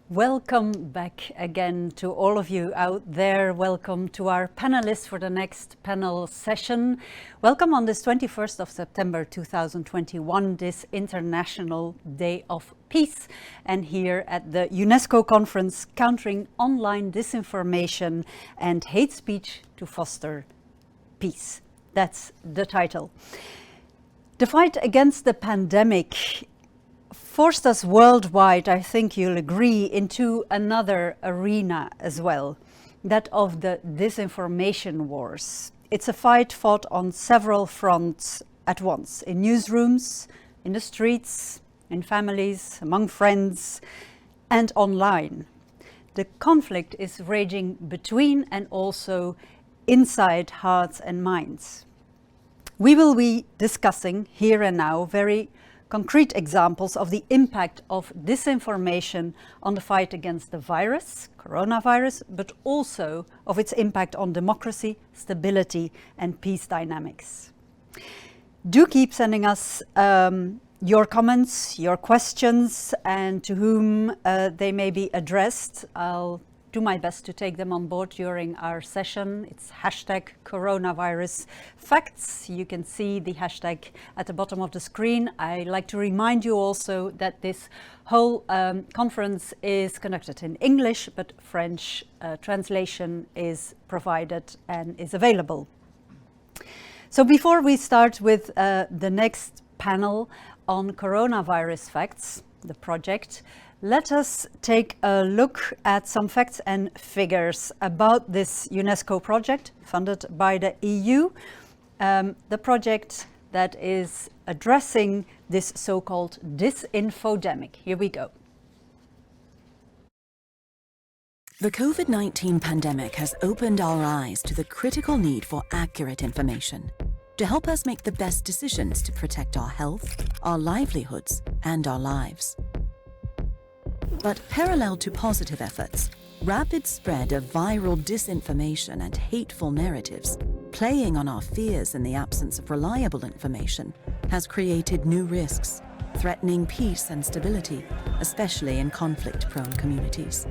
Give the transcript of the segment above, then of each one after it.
Welcome back again to all of you out there. Welcome to our panelists for the next panel session. Welcome on this 21st of September 2021, this International Day of Peace, and here at the UNESCO conference, Countering Online Disinformation and Hate Speech to Foster Peace. That's the title. The fight against the pandemic forced us worldwide, I think you'll agree, into another arena as well, that of the disinformation wars. It's a fight fought on several fronts at once, in newsrooms, in the streets, in families, among friends, and online. The conflict is raging between and also inside hearts and minds. We will be discussing here and now very concrete examples of the impact of disinformation on the fight against the virus, coronavirus, but also of its impact on democracy, stability, and peace dynamics. Do keep sending us your comments, your questions, and to whom they may be addressed. I'll do my best to take them on board during our session. It's hashtag coronavirus facts. You can see the hashtag at the bottom of the screen. I like to remind you also that this whole conference is conducted in English, but French translation is provided and is available. So before we start with the next panel on coronavirus facts, the project, let us take a look at some facts and figures about this UNESCO project funded by the EU, the project that is addressing this so-called disinfodemic. Here we go. The COVID-19 pandemic has opened our eyes to the critical need for accurate information to help us make the best decisions to protect our health, our livelihoods, and our lives. But parallel to positive efforts, rapid spread of viral disinformation and hateful narratives, playing on our fears in the absence of reliable information, has created new risks, threatening peace and stability, especially in conflict-prone communities.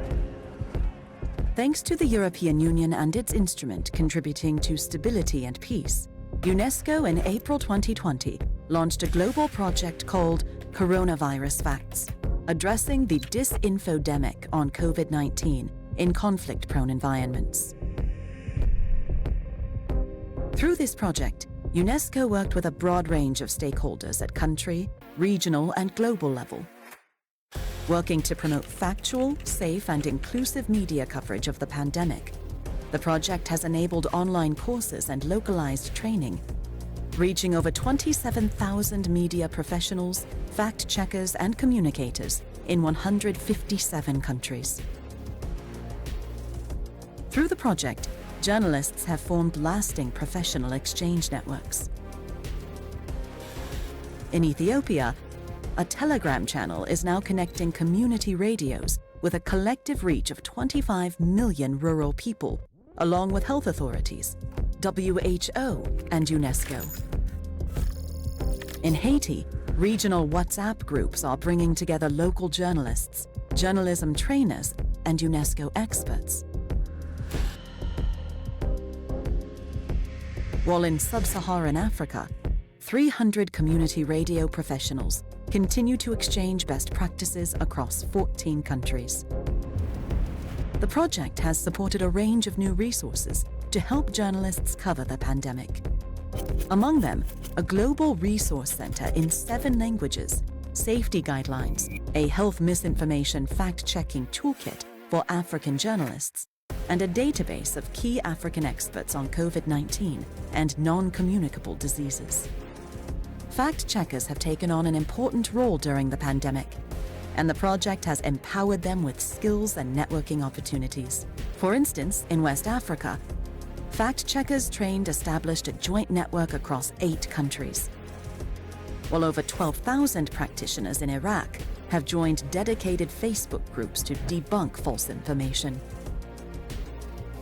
Thanks to the European Union and its instrument contributing to stability and peace, UNESCO in April 2020 launched a global project called Coronavirus Facts, addressing the disinfodemic on COVID-19 in conflict-prone environments. Through this project, UNESCO worked with a broad range of stakeholders at country, regional, and global level, working to promote factual, safe, and inclusive media coverage of the pandemic. The project has enabled online courses and localized training, reaching over 27,000 media professionals, fact-checkers, and communicators in 157 countries. Through the project, journalists have formed lasting professional exchange networks. In Ethiopia, a Telegram channel is now connecting community radios with a collective reach of 25 million rural people, along with health authorities, WHO, and UNESCO. In Haiti, regional WhatsApp groups are bringing together local journalists, journalism trainers, and UNESCO experts. While in sub-Saharan Africa, 300 community radio professionals continue to exchange best practices across 14 countries. The project has supported a range of new resources to help journalists cover the pandemic. Among them, a global resource center in 7 languages, safety guidelines, a health misinformation fact-checking toolkit for African journalists, and a database of key African experts on COVID-19 and non-communicable diseases. Fact-checkers have taken on an important role during the pandemic, and the project has empowered them with skills and networking opportunities. For instance, in West Africa, fact-checkers trained established a joint network across 8 countries, while over 12,000 practitioners in Iraq have joined dedicated Facebook groups to debunk false information.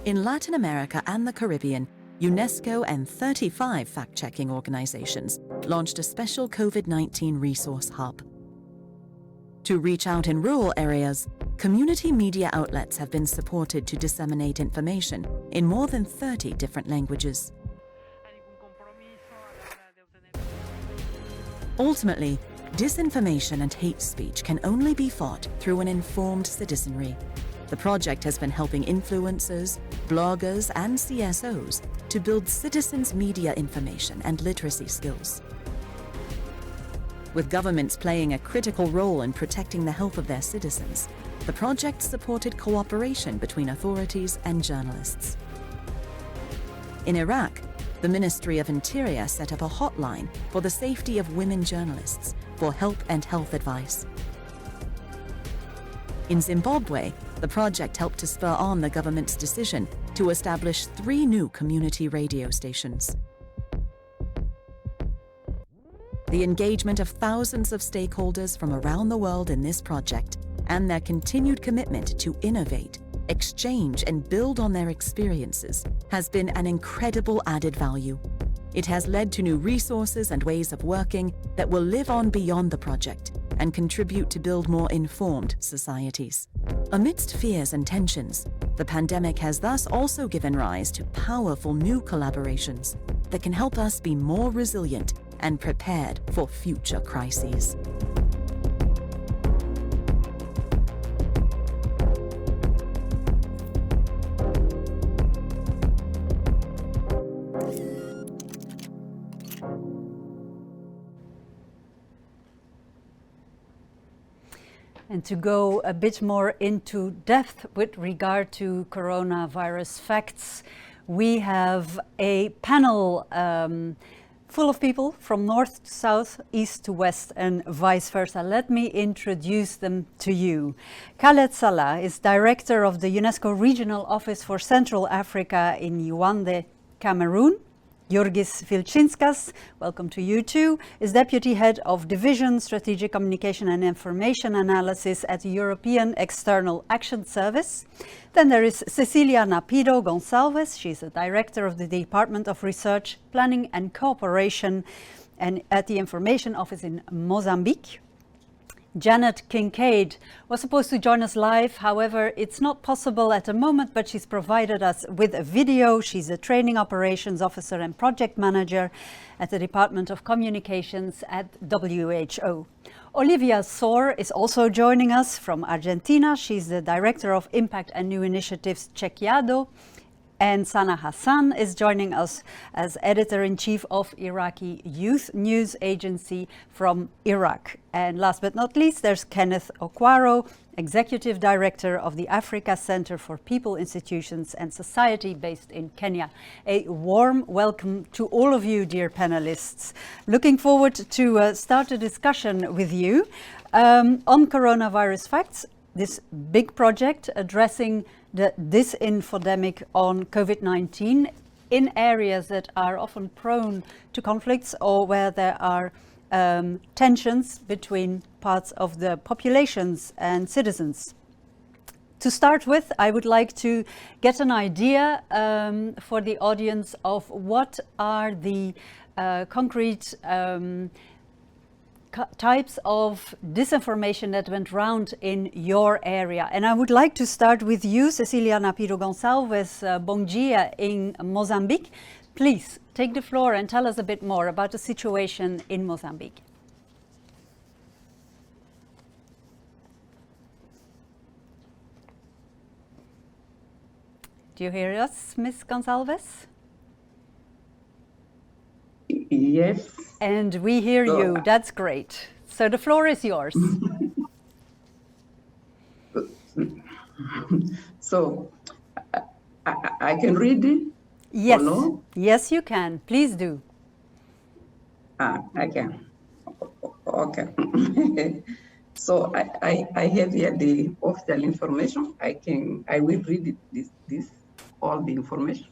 In Latin America and the Caribbean, UNESCO and 35 fact-checking organizations launched a special COVID-19 resource hub. To reach out in rural areas, community media outlets have been supported to disseminate information in more than 30 different languages. Ultimately, disinformation and hate speech can only be fought through an informed citizenry. The project has been helping influencers, bloggers, and CSOs to build citizens' media information and literacy skills. With governments playing a critical role in protecting the health of their citizens, the project supported cooperation between authorities and journalists. In Iraq, the Ministry of Interior set up a hotline for the safety of women journalists for help and health advice. In Zimbabwe, the project helped to spur on the government's decision to establish 3 new community radio stations. The engagement of thousands of stakeholders from around the world in this project and their continued commitment to innovate, exchange, and build on their experiences has been an incredible added value. It has led to new resources and ways of working that will live on beyond the project and contribute to build more informed societies. Amidst fears and tensions, the pandemic has thus also given rise to powerful new collaborations that can help us be more resilient and prepared for future crises. And to go a bit more into depth with regard to coronavirus facts, we have a panel full of people from north to south, east to west, and vice versa. Let me introduce them to you. Khaled Salah is director of the Unesco Regional Office for Central Africa in Yaoundé, Cameroon. Jurgis Vilčinskas, welcome to you too, is Deputy Head of Division Strategic Communication and Information Analysis at the European External Action Service. Then there is Cecilia Napido Gonçalves. She's the Director of the Department of Research, Planning and Cooperation and at the Information Office in Mozambique. Janet Kincaid was supposed to join us live, however, it's not possible at the moment, but she's provided us with a video. She's a Training Operations Officer and Project Manager at the Department of Communications at WHO. Olivia Soar is also joining us from Argentina. She's the Director of Impact and New Initiatives, Chequeado. And Sana Hassan is joining us as Editor-in-Chief of Iraqi Youth News Agency from Iraq. And last but not least, there's Kenneth Okwaro, Executive Director of the Africa Center for People, Institutions and Society based in Kenya. A warm welcome to all of you, dear panelists. Looking forward to start a discussion with you on coronavirus facts, this big project addressing the disinfodemic on COVID-19 in areas that are often prone to conflicts or where there are tensions between parts of the populations and citizens. To start with, I would like to get an idea for the audience of what are the concrete types of disinformation that went round in your area. And I would like to start with you, Cecilia Napido Gonçalves, bom dia in Mozambique. Please take the floor and tell us a bit more about the situation in Mozambique. Do you hear us, Ms. Gonçalves? Yes. And we hear you. That's great. So the floor is yours. So I can read it? Yes. Or no? Yes, you can. Please do. I can. Okay. So I have here the official information. I will read this all the information.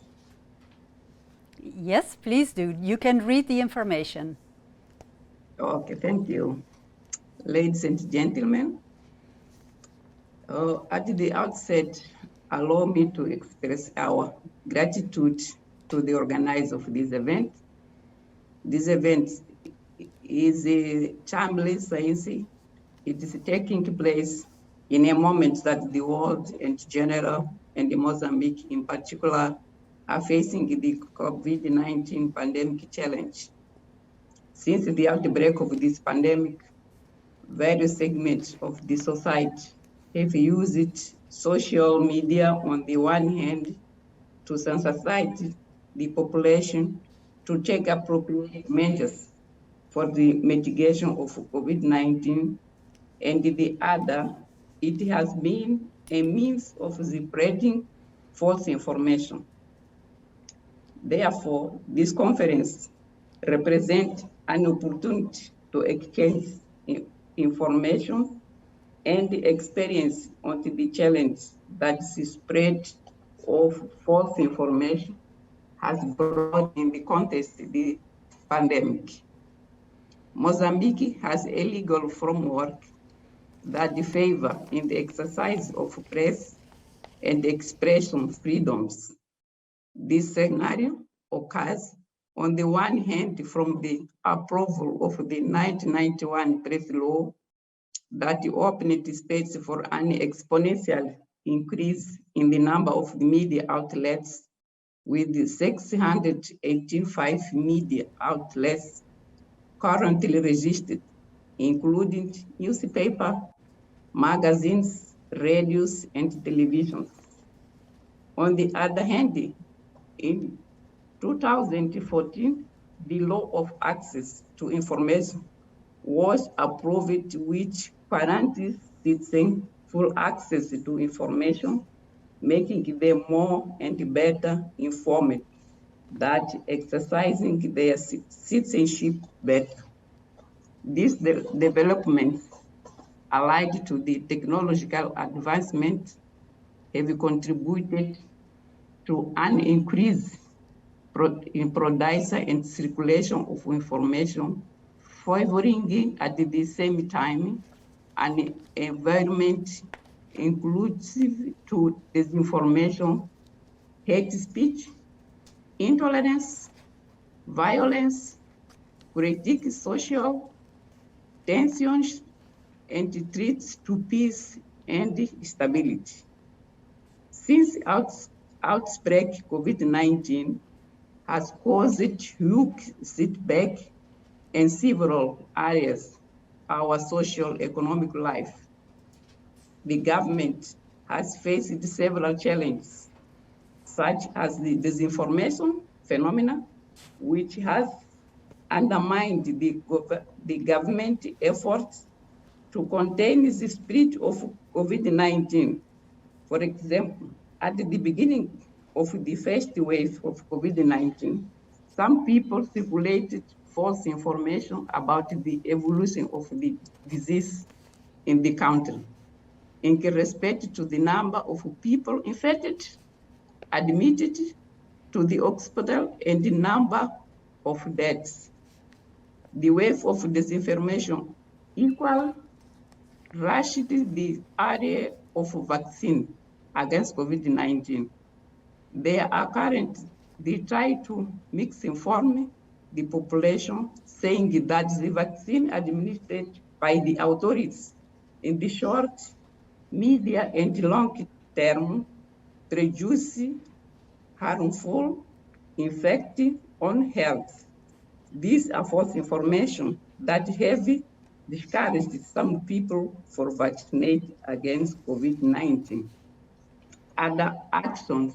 Yes, please do. You can read the information. Okay, thank you. Ladies and gentlemen, at the outset, allow me to express our gratitude to the organizer of this event. This event is a timely science. It is taking place in a moment that the world in general and Mozambique in particular are facing the COVID-19 pandemic challenge. Since the outbreak of this pandemic, various segments of the society have used social media on the one hand to sensitize the population to take appropriate measures for the mitigation of COVID-19, and the other, it has been a means of spreading false information. Therefore, this conference represents an opportunity to exchange information and experience on the challenge that the spread of false information has brought in the context of the pandemic. Mozambique has a legal framework that favors in the exercise of press and expression freedoms. This scenario occurs on the one hand from the approval of the 1991 press law that opened space for an exponential increase in the number of media outlets, with 685 media outlets currently registered, including newspaper, magazines, radios, and televisions. On the other hand, in 2014, the law of access to information was approved, which guarantees citizens full access to information, making them more and better informed, that exercising their citizenship better. These developments, allied to the technological advancement, have contributed to an increase in production and circulation of information, favoring at the same time an environment inclusive to disinformation, hate speech, intolerance, violence, critique social tensions, and threats to peace and stability. Since outbreak COVID-19 has caused huge setback in several areas of our social economic life, the government has faced several challenges, such as the disinformation phenomena, which has undermined the government efforts to contain the spread of COVID-19. For example, at the beginning of the first wave of COVID-19, some people circulated false information about the evolution of the disease in the country, in respect to the number of people infected, admitted to the hospital, and the number of deaths. The wave of disinformation equal rushed the area of vaccine against COVID-19. They try to misinform the population, saying that the vaccine administered by the authorities in the short, medium, and long term produce harmful effects on health. These are false information that have discouraged some people for vaccinate against COVID-19. Other actions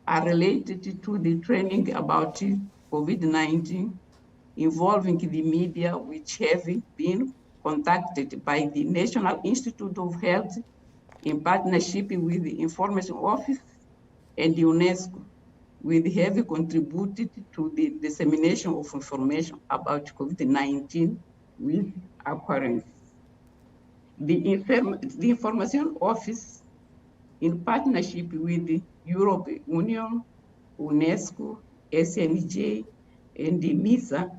are related to the training about COVID-19 involving the media, which have been contacted by the National Institute of Health in partnership with the Information Office and Unesco, which have contributed to the dissemination of information about COVID-19 with occurrence. The Information Office, in partnership with the European Union, UNESCO, SNJ, and the MISA,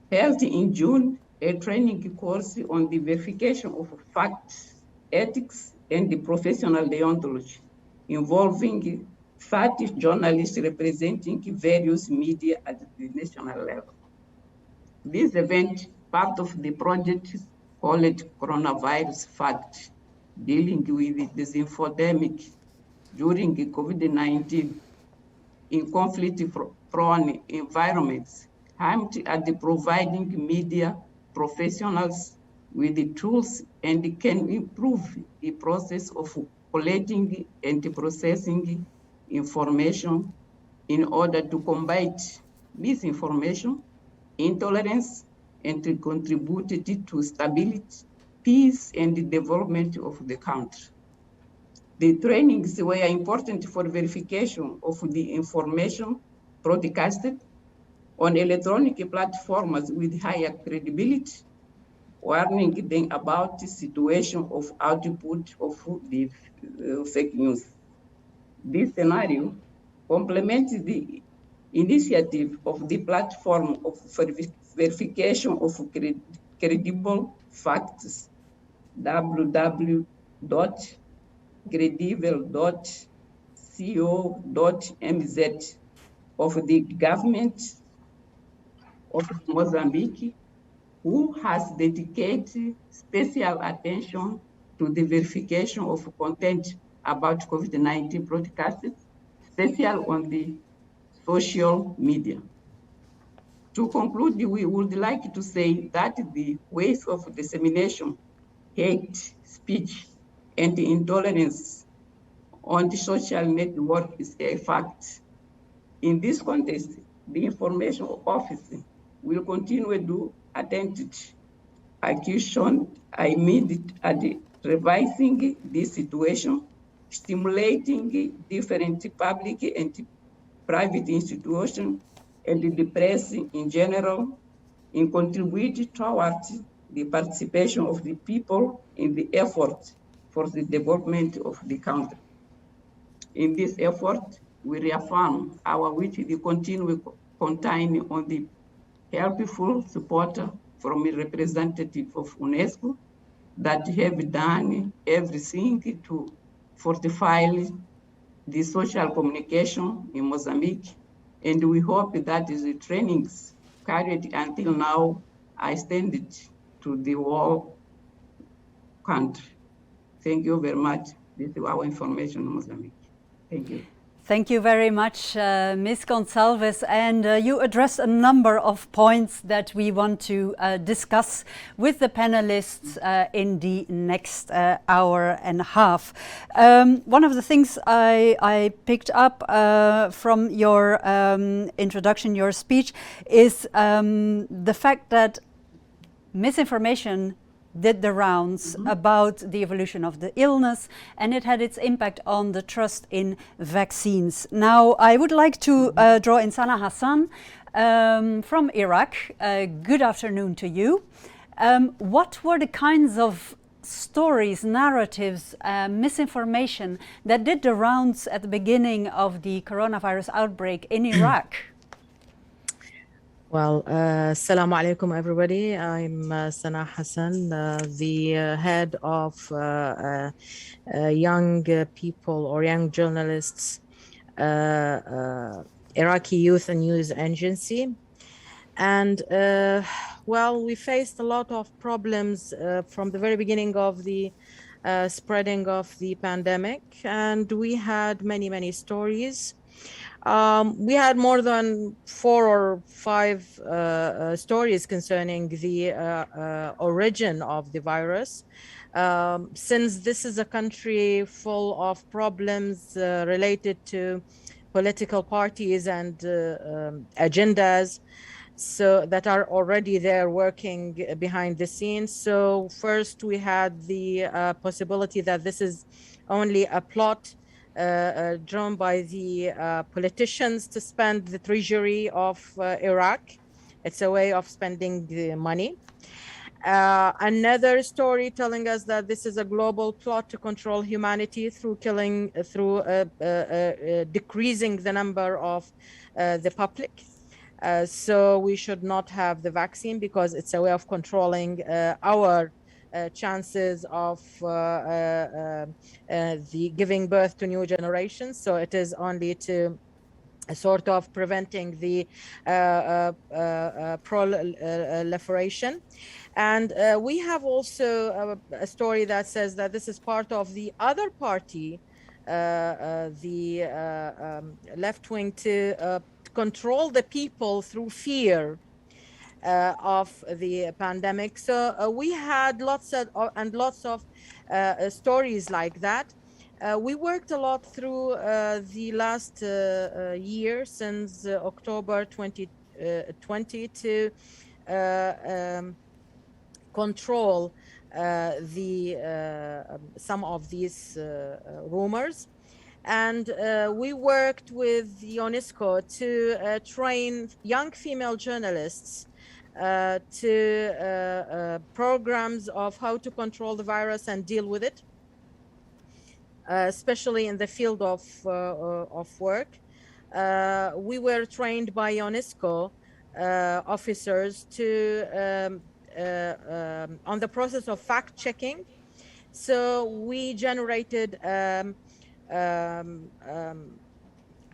held in June a training course on the verification of facts, ethics, and the professional deontology, involving 30 journalists representing various media at the national level. This event, part of the project called Coronavirus Fact, dealing with this infodemic during COVID-19 in conflict-prone environments, aimed at providing media professionals with the tools and can improve the process of collecting and processing information in order to combat misinformation, intolerance, and to contribute to stability, peace, and development of the country. The trainings were important for verification of the information broadcasted on electronic platforms with higher credibility, warning them about the situation of output of the fake news. This scenario complements the initiative of the platform of verification of credible facts, www.credible.co.mz of the government of Mozambique, who has dedicated special attention to the verification of content about COVID-19 broadcasts, especially on the social media. To conclude, we would like to say that the ways of dissemination, hate speech, and intolerance on the social network is a fact. In this context, the Information Office will continue to attend action aimed at revising this situation, stimulating different public and private institutions and the press in general in contributing towards the participation of the people in the effort for the development of the country. In this effort, we reaffirm our wish to continue counting on the helpful support from a representative of Unesco that have done everything to fortify the social communication in Mozambique. And we hope that the trainings carried until now are extended to the whole country. Thank you very much. This is our information in Mozambique. Thank you. Thank you very much, Ms. Gonçalves. And you addressed a number of points that we want to discuss with the panelists in the next hour and a half. One of the things I picked up from your introduction, your speech, is the fact that misinformation did the rounds about the evolution of the illness, and it had its impact on the trust in vaccines. Now, I would like to draw in Sana Hassan from Iraq. Good afternoon to you. What were the kinds of stories, narratives, misinformation that did the rounds at the beginning of the coronavirus outbreak in Iraq? Well, assalamu alaikum, everybody. I'm Sana Hassan, the head of young people or young journalists, Iraqi Youth and News Agency. And well, we faced a lot of problems from the very beginning of the spreading of the pandemic, and we had many stories. We had more than 4 or 5 stories concerning the origin of the virus. Since this is a country full of problems related to political parties and agendas, so that are already there working behind the scenes. So first we had the possibility that this is only a plot drawn by the politicians to spend the treasury of Iraq. It's a way of spending the money. Another story telling us that this is a global plot to control humanity through decreasing the number of the public. So we should not have the vaccine because it's a way of controlling our chances of the giving birth to new generations. So it is only to sort of preventing the proliferation. And we have also a story that says that this is part of the other party, the left-wing, to control the people through fear of the pandemic. So we had lots of stories like that. We worked a lot through the last year, since October 2020, to control some of these rumors. And we worked with Unesco to train young female journalists to programs of how to control the virus and deal with it, especially in the field of work. We were trained by Unesco officers to on the process of fact checking. So we generated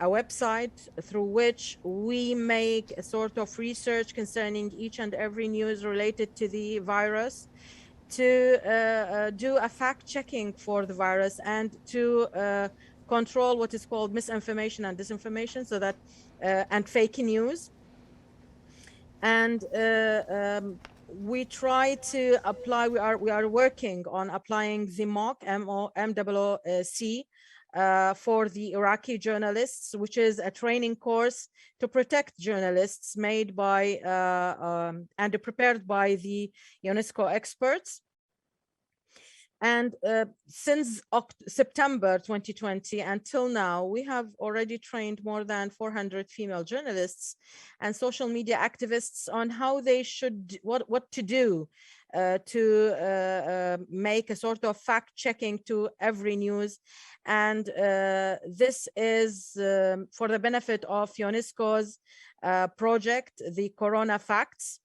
a website through which we make a sort of research concerning each and every news related to the virus, to do a fact checking for the virus, and to control what is called misinformation and disinformation, so that and fake news. And we try to apply, we are working on applying the MOOC, MOOC, for the Iraqi journalists, which is a training course to protect journalists made by and prepared by the UNESCO experts. And since September 2020 until now, we have already trained more than 400 female journalists and social media activists on how they should, what to do to make a sort of fact checking to every news. And this is for the benefit of UNESCO's project, the Corona Facts.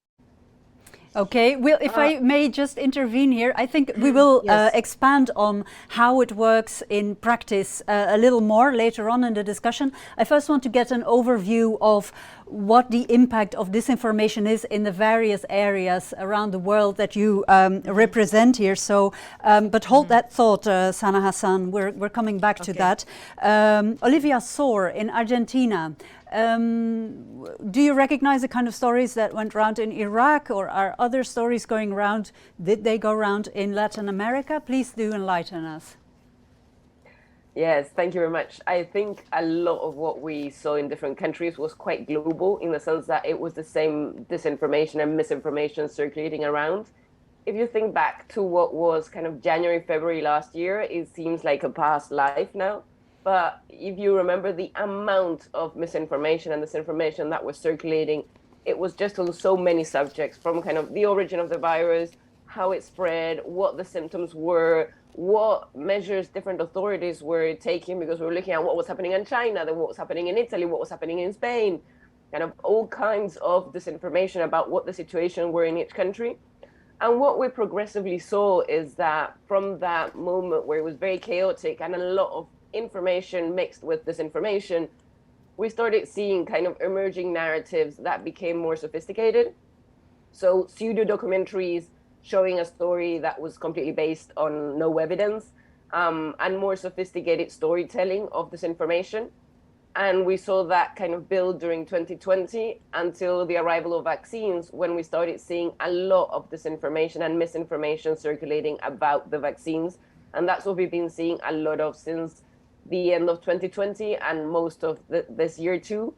Okay, well, if I may just intervene here, I think we will yes. expand on how it works in practice a little more later on in the discussion. I first want to get an overview of what the impact of disinformation is in the various areas around the world that you represent here. So, but hold that thought, Sana Hassan, we're coming back to that. Olivia Soar in Argentina. Do you recognize the kind of stories that went around in Iraq, or are other stories going around? Did they go around in Latin America? Please do enlighten us. Yes, thank you very much. I think a lot of what we saw in different countries was quite global, in the sense that it was the same disinformation and misinformation circulating around. If you think back to what was kind of January, February last year, it seems like a past life now. But if you remember the amount of misinformation and disinformation that was circulating, it was just on so many subjects, from kind of the origin of the virus, how it spread, what the symptoms were, what measures different authorities were taking, because we were looking at what was happening in China, then what was happening in Italy, what was happening in Spain, kind of all kinds of disinformation about what the situation were in each country. And what we progressively saw is that from that moment where it was very chaotic and a lot of information mixed with disinformation, we started seeing kind of emerging narratives that became more sophisticated. So pseudo documentaries showing a story that was completely based on no evidence, and more sophisticated storytelling of disinformation. And we saw that kind of build during 2020 until the arrival of vaccines, when we started seeing a lot of disinformation and misinformation circulating about the vaccines. And that's what we've been seeing a lot of since the end of 2020 and most of this year too,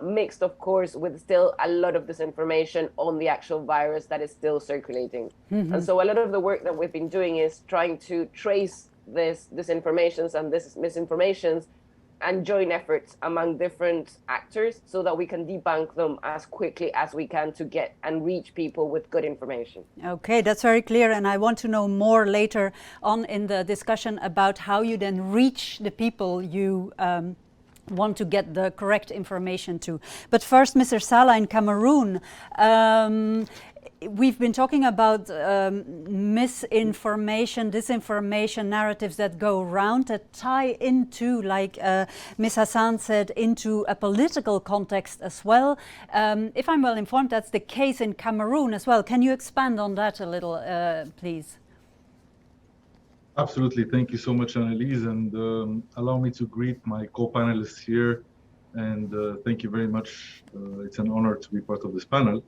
mixed, of course, with still a lot of disinformation on the actual virus that is still circulating. And so a lot of the work that we've been doing is trying to trace this disinformations and this misinformations and join efforts among different actors so that we can debunk them as quickly as we can to get and reach people with good information. Okay, that's very clear, and I want to know more later on in the discussion about how you then reach the people you want to get the correct information to. But first, Mr. Salah in Cameroon, we've been talking about misinformation, disinformation narratives that go around that tie into, like Ms. Hassan said, into a political context as well. If I'm well informed, that's the case in Cameroon as well. Can you expand on that a little, please? Absolutely. Thank you so much, Annelise, and allow me to greet my co-panelists here. And thank you very much. It's an honor to be part of this panel.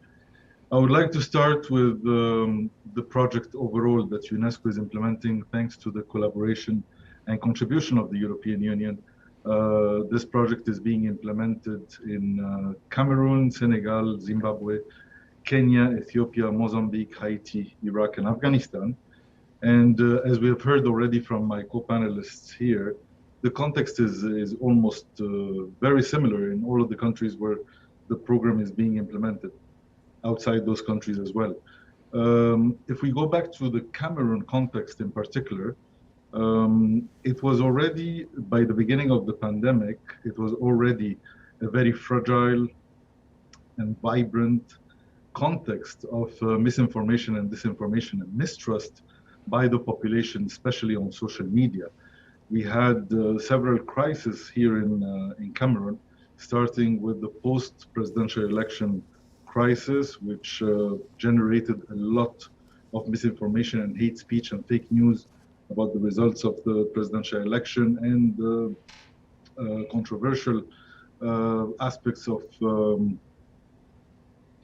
I would like to start with the project overall that UNESCO is implementing thanks to the collaboration and contribution of the European Union. This project is being implemented in Cameroon, Senegal, Zimbabwe, Kenya, Ethiopia, Mozambique, Haiti, Iraq, and Afghanistan. And as we have heard already from my co-panelists here, the context is almost very similar in all of the countries where the program is being implemented, outside those countries as well. If we go back to the Cameroon context in particular, it was already, by the beginning of the pandemic, it was already a very fragile and vibrant context of misinformation and disinformation and mistrust by the population, especially on social media. We had several crises here in Cameroon, starting with the post-presidential election crisis, which generated a lot of misinformation and hate speech and fake news about the results of the presidential election and the controversial aspects of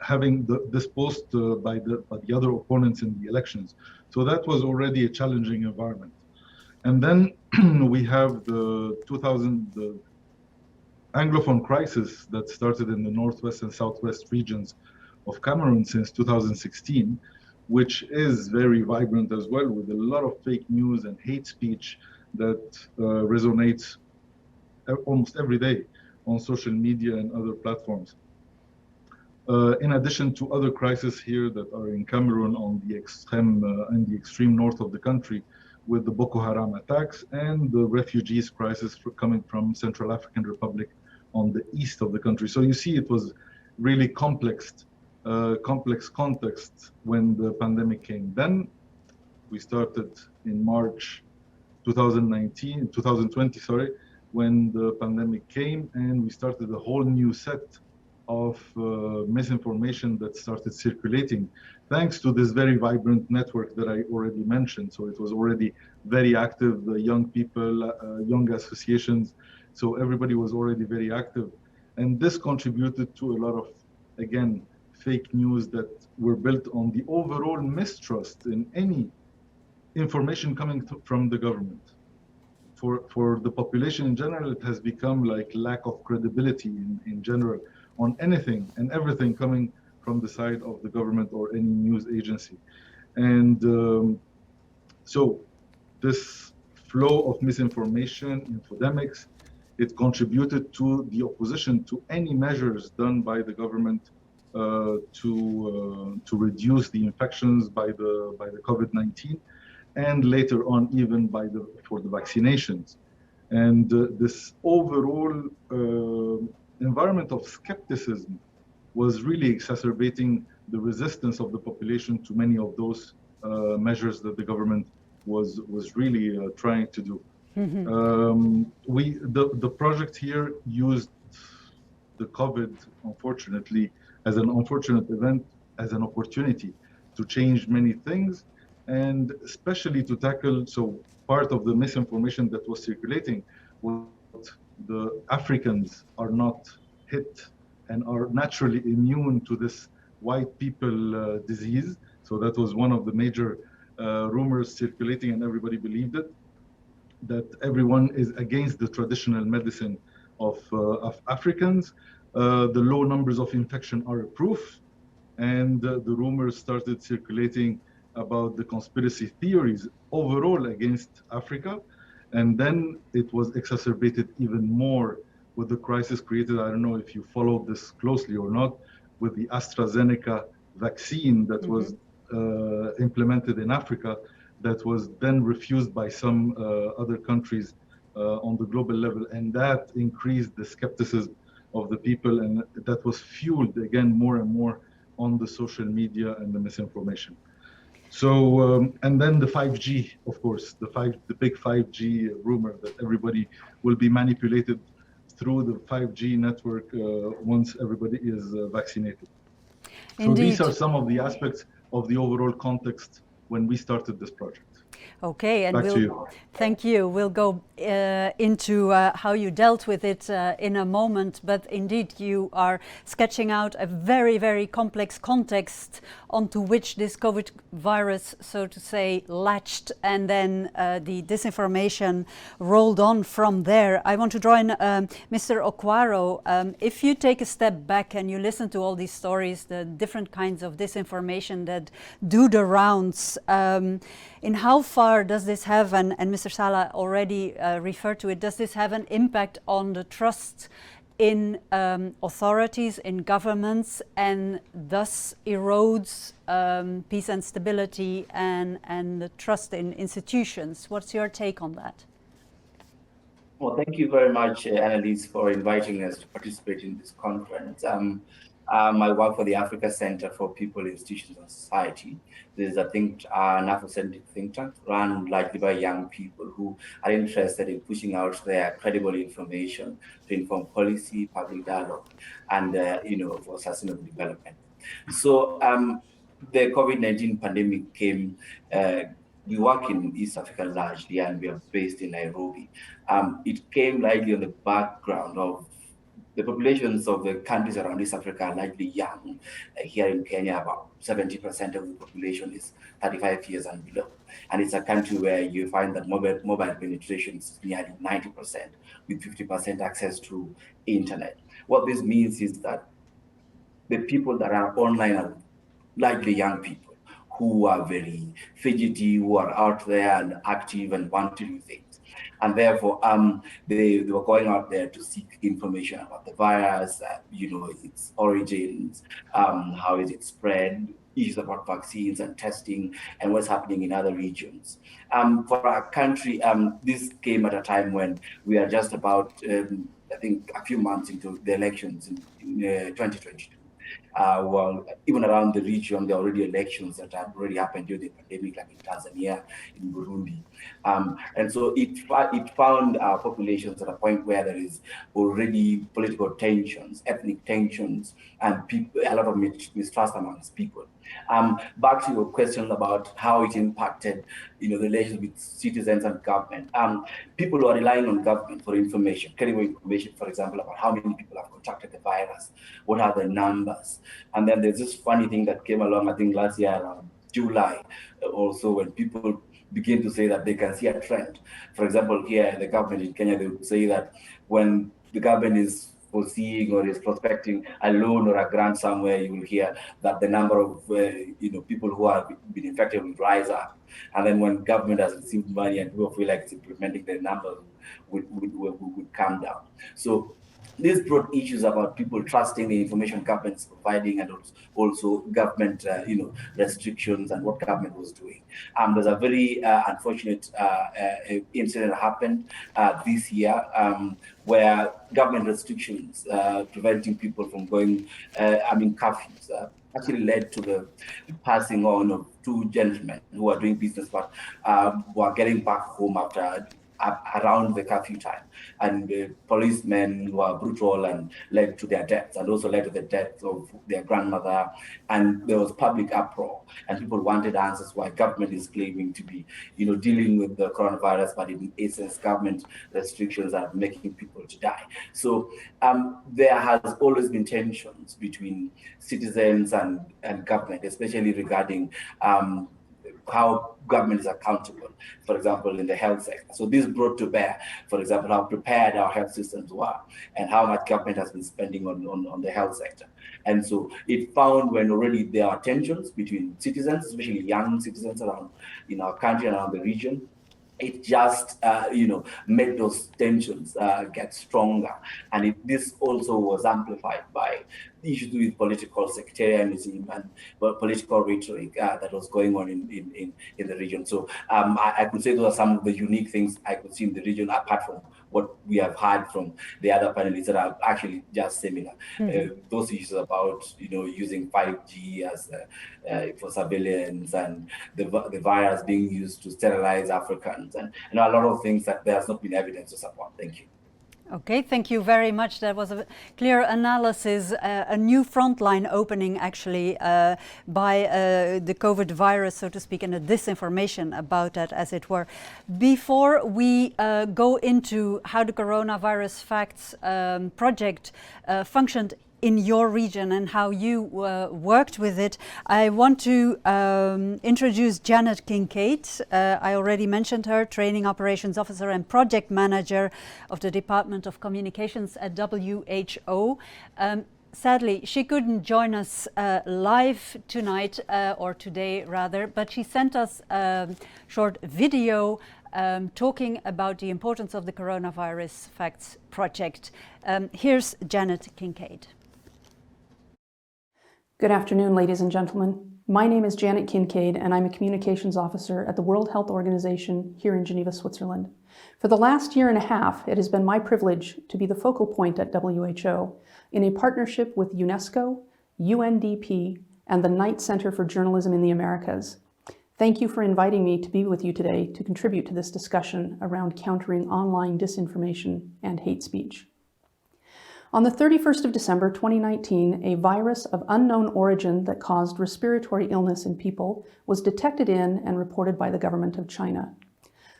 having this post by the other opponents in the elections. So that was already a challenging environment. And then we have the Anglophone crisis that started in the northwest and southwest regions of Cameroon since 2016, which is very vibrant as well, with a lot of fake news and hate speech that resonates almost every day on social media and other platforms. In addition to other crises here that are in Cameroon on the extreme north of the country, with the Boko Haram attacks and the refugees crisis coming from Central African Republic on the east of the country. So you see, it was really complex context when the pandemic came. Then we started in March 2020, when the pandemic came, and we started a whole new set of misinformation that started circulating, thanks to this very vibrant network that I already mentioned. So it was already very active, young people, young associations. So everybody was already very active. And this contributed to a lot of, again, fake news that were built on the overall mistrust in any information coming from the government. For the population in general, it has become like lack of credibility in general on anything and everything coming from the side of the government or any news agency. And so this flow of misinformation, infodemics, it contributed to the opposition to any measures done by the government to reduce the infections by the COVID-19, and later on even for the vaccinations. And this overall environment of skepticism was really exacerbating the resistance of the population to many of those measures that the government was really trying to do. Mm-hmm. The project here used the COVID, unfortunately, as an unfortunate event, as an opportunity to change many things, and especially to tackle, so part of the misinformation that was circulating was the Africans are not hit and are naturally immune to this white people disease. So that was one of the major rumors circulating, and everybody believed it, that everyone is against the traditional medicine of Africans. The low numbers of infection are a proof, and the rumors started circulating about the conspiracy theories overall against Africa. And then it was exacerbated even more with the crisis created, I don't know if you followed this closely or not, with the AstraZeneca vaccine that mm-hmm. was implemented in Africa, that was then refused by some other countries on the global level. And that increased the skepticism of the people, and that was fueled again more and more on the social media and the misinformation. So, and then the 5G, of course, the big 5G rumor that everybody will be manipulated through the 5G network once everybody is vaccinated. So these Indeed. are some of the aspects of the overall context when we started this project. Okay, and Back to you. thank you. We'll go into how you dealt with it in a moment, but indeed you are sketching out a very, very complex context onto which this COVID virus, so to say, latched, and then the disinformation rolled on from there. I want to draw in Mr. Okwaro. If you take a step back and you listen to all these stories, the different kinds of disinformation that do the rounds, in how far does this have, and Mr. Sala already referred to it, does this have an impact on the trust in authorities, in governments, and thus erodes peace and stability and the trust in institutions? What's your take on that? Well, thank you very much, Annalise, for inviting us to participate in this conference. I work for the Africa Center for People, Institutions, and Society. This is, I think, an Afrocentric think tank run largely by young people who are interested in pushing out their credible information to inform policy, public dialogue, and for sustainable development. So the COVID-19 pandemic came. We work in East Africa largely, and we are based in Nairobi. It came largely on the background of the populations of the countries around East Africa are largely young. Here in Kenya, about 70% of the population is 35 years and below. And it's a country where you find that mobile penetration is nearly 90%, with 50% access to internet. What this means is that the people that are online are largely young people who are very fidgety, who are out there and active and want to do things. And therefore, they were going out there to seek information about the virus, its origins, how is it spread, issues about vaccines and testing, and what's happening in other regions. For our country, this came at a time when we are just about, I think, a few months into the elections in 2022. Well, even around the region, there are already elections that have already happened during the pandemic, like in Tanzania, in Burundi. And so it found our populations at a point where there is already political tensions, ethnic tensions, and a lot of mistrust amongst people. Back to your question about how it impacted, the relations with citizens and government. People who are relying on government for information, credible information, for example, about how many people have contracted the virus, what are the numbers. And then there's this funny thing that came along, I think last year around July, also when people begin to say that they can see a trend. For example, here, the government in Kenya, they would say that when the government is foreseeing or is prospecting a loan or a grant somewhere, you will hear that the number of people who have been infected will rise up. And then when government has received money and people feel like it's implementing, the number would come down. So this brought issues about people trusting the information government is providing, and also government, restrictions and what government was doing. There's a very unfortunate incident happened this year where government restrictions preventing people from going, curfews, actually led to the passing on of two gentlemen who are doing business but were getting back home after around the curfew time, and the policemen were brutal and led to their deaths, and also led to the death of their grandmother. And there was public uproar, and people wanted answers why government is claiming to be, dealing with the coronavirus, but in essence, government restrictions are making people to die. So there has always been tensions between citizens and government, especially regarding how government is accountable, for example, in the health sector. So this brought to bear, for example, how prepared our health systems were and how much government has been spending on the health sector. And so it found when already there are tensions between citizens, especially young citizens around in our country and around the region, it just, made those tensions get stronger. And this also was amplified by issues to do with political sectarianism and political rhetoric that was going on in the region. So I could say those are some of the unique things I could see in the region, apart from what we have heard from the other panelists that are actually just similar. Those issues about using 5G as for surveillance, and the virus being used to sterilize Africans, and a lot of things that there has not been evidence to support. Thank you. Okay, thank you very much. That was a clear analysis, a new front line opening actually by the COVID virus, so to speak, and the disinformation about that, as it were. Before we go into how the Coronavirus Facts project functioned in your region and how you worked with it, I want to introduce Janet Kincaid. I already mentioned her, Training Operations Officer and Project Manager of the Department of Communications at WHO. Sadly, she couldn't join us live tonight, or today rather, but she sent us a short video talking about the importance of the Coronavirus Facts project. Here's Janet Kincaid. Good afternoon, ladies and gentlemen. My name is Janet Kincaid, and I'm a communications officer at the World Health Organization here in Geneva, Switzerland. For the last year and a half, it has been my privilege to be the focal point at WHO in a partnership with Unesco, UNDP, and the Knight Center for Journalism in the Americas. Thank you for inviting me to be with you today to contribute to this discussion around countering online disinformation and hate speech. On the 31st of December 2019, a virus of unknown origin that caused respiratory illness in people was detected in and reported by the government of China.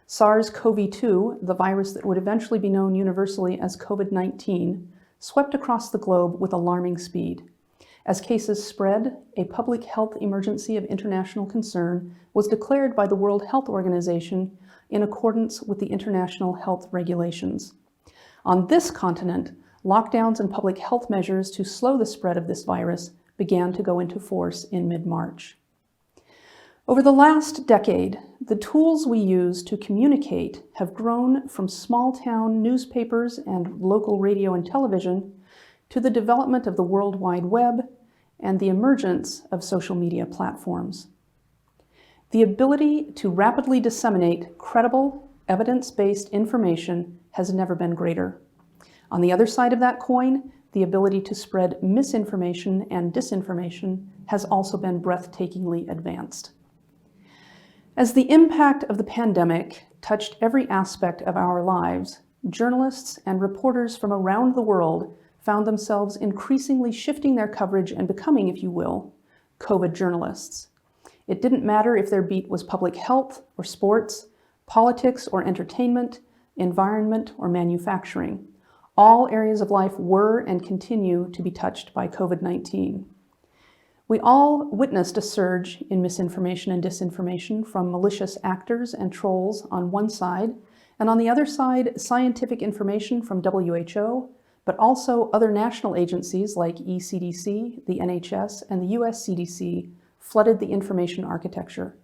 SARS-CoV-2, the virus that would eventually be known universally as COVID-19, swept across the globe with alarming speed. As cases spread, a public health emergency of international concern was declared by the World Health Organization in accordance with the international health regulations. On this continent, lockdowns and public health measures to slow the spread of this virus began to go into force in mid-March. Over the last decade, the tools we use to communicate have grown from small-town newspapers and local radio and television to the development of the World Wide Web and the emergence of social media platforms. The ability to rapidly disseminate credible, evidence-based information has never been greater. On the other side of that coin, the ability to spread misinformation and disinformation has also been breathtakingly advanced. As the impact of the pandemic touched every aspect of our lives, journalists and reporters from around the world found themselves increasingly shifting their coverage and becoming, if you will, COVID journalists. It didn't matter if their beat was public health or sports, politics or entertainment, environment or manufacturing. All areas of life were and continue to be touched by COVID-19. We all witnessed a surge in misinformation and disinformation from malicious actors and trolls on one side, and on the other side, scientific information from WHO, but also other national agencies like ECDC, the NHS, and the US CDC flooded the information architecture.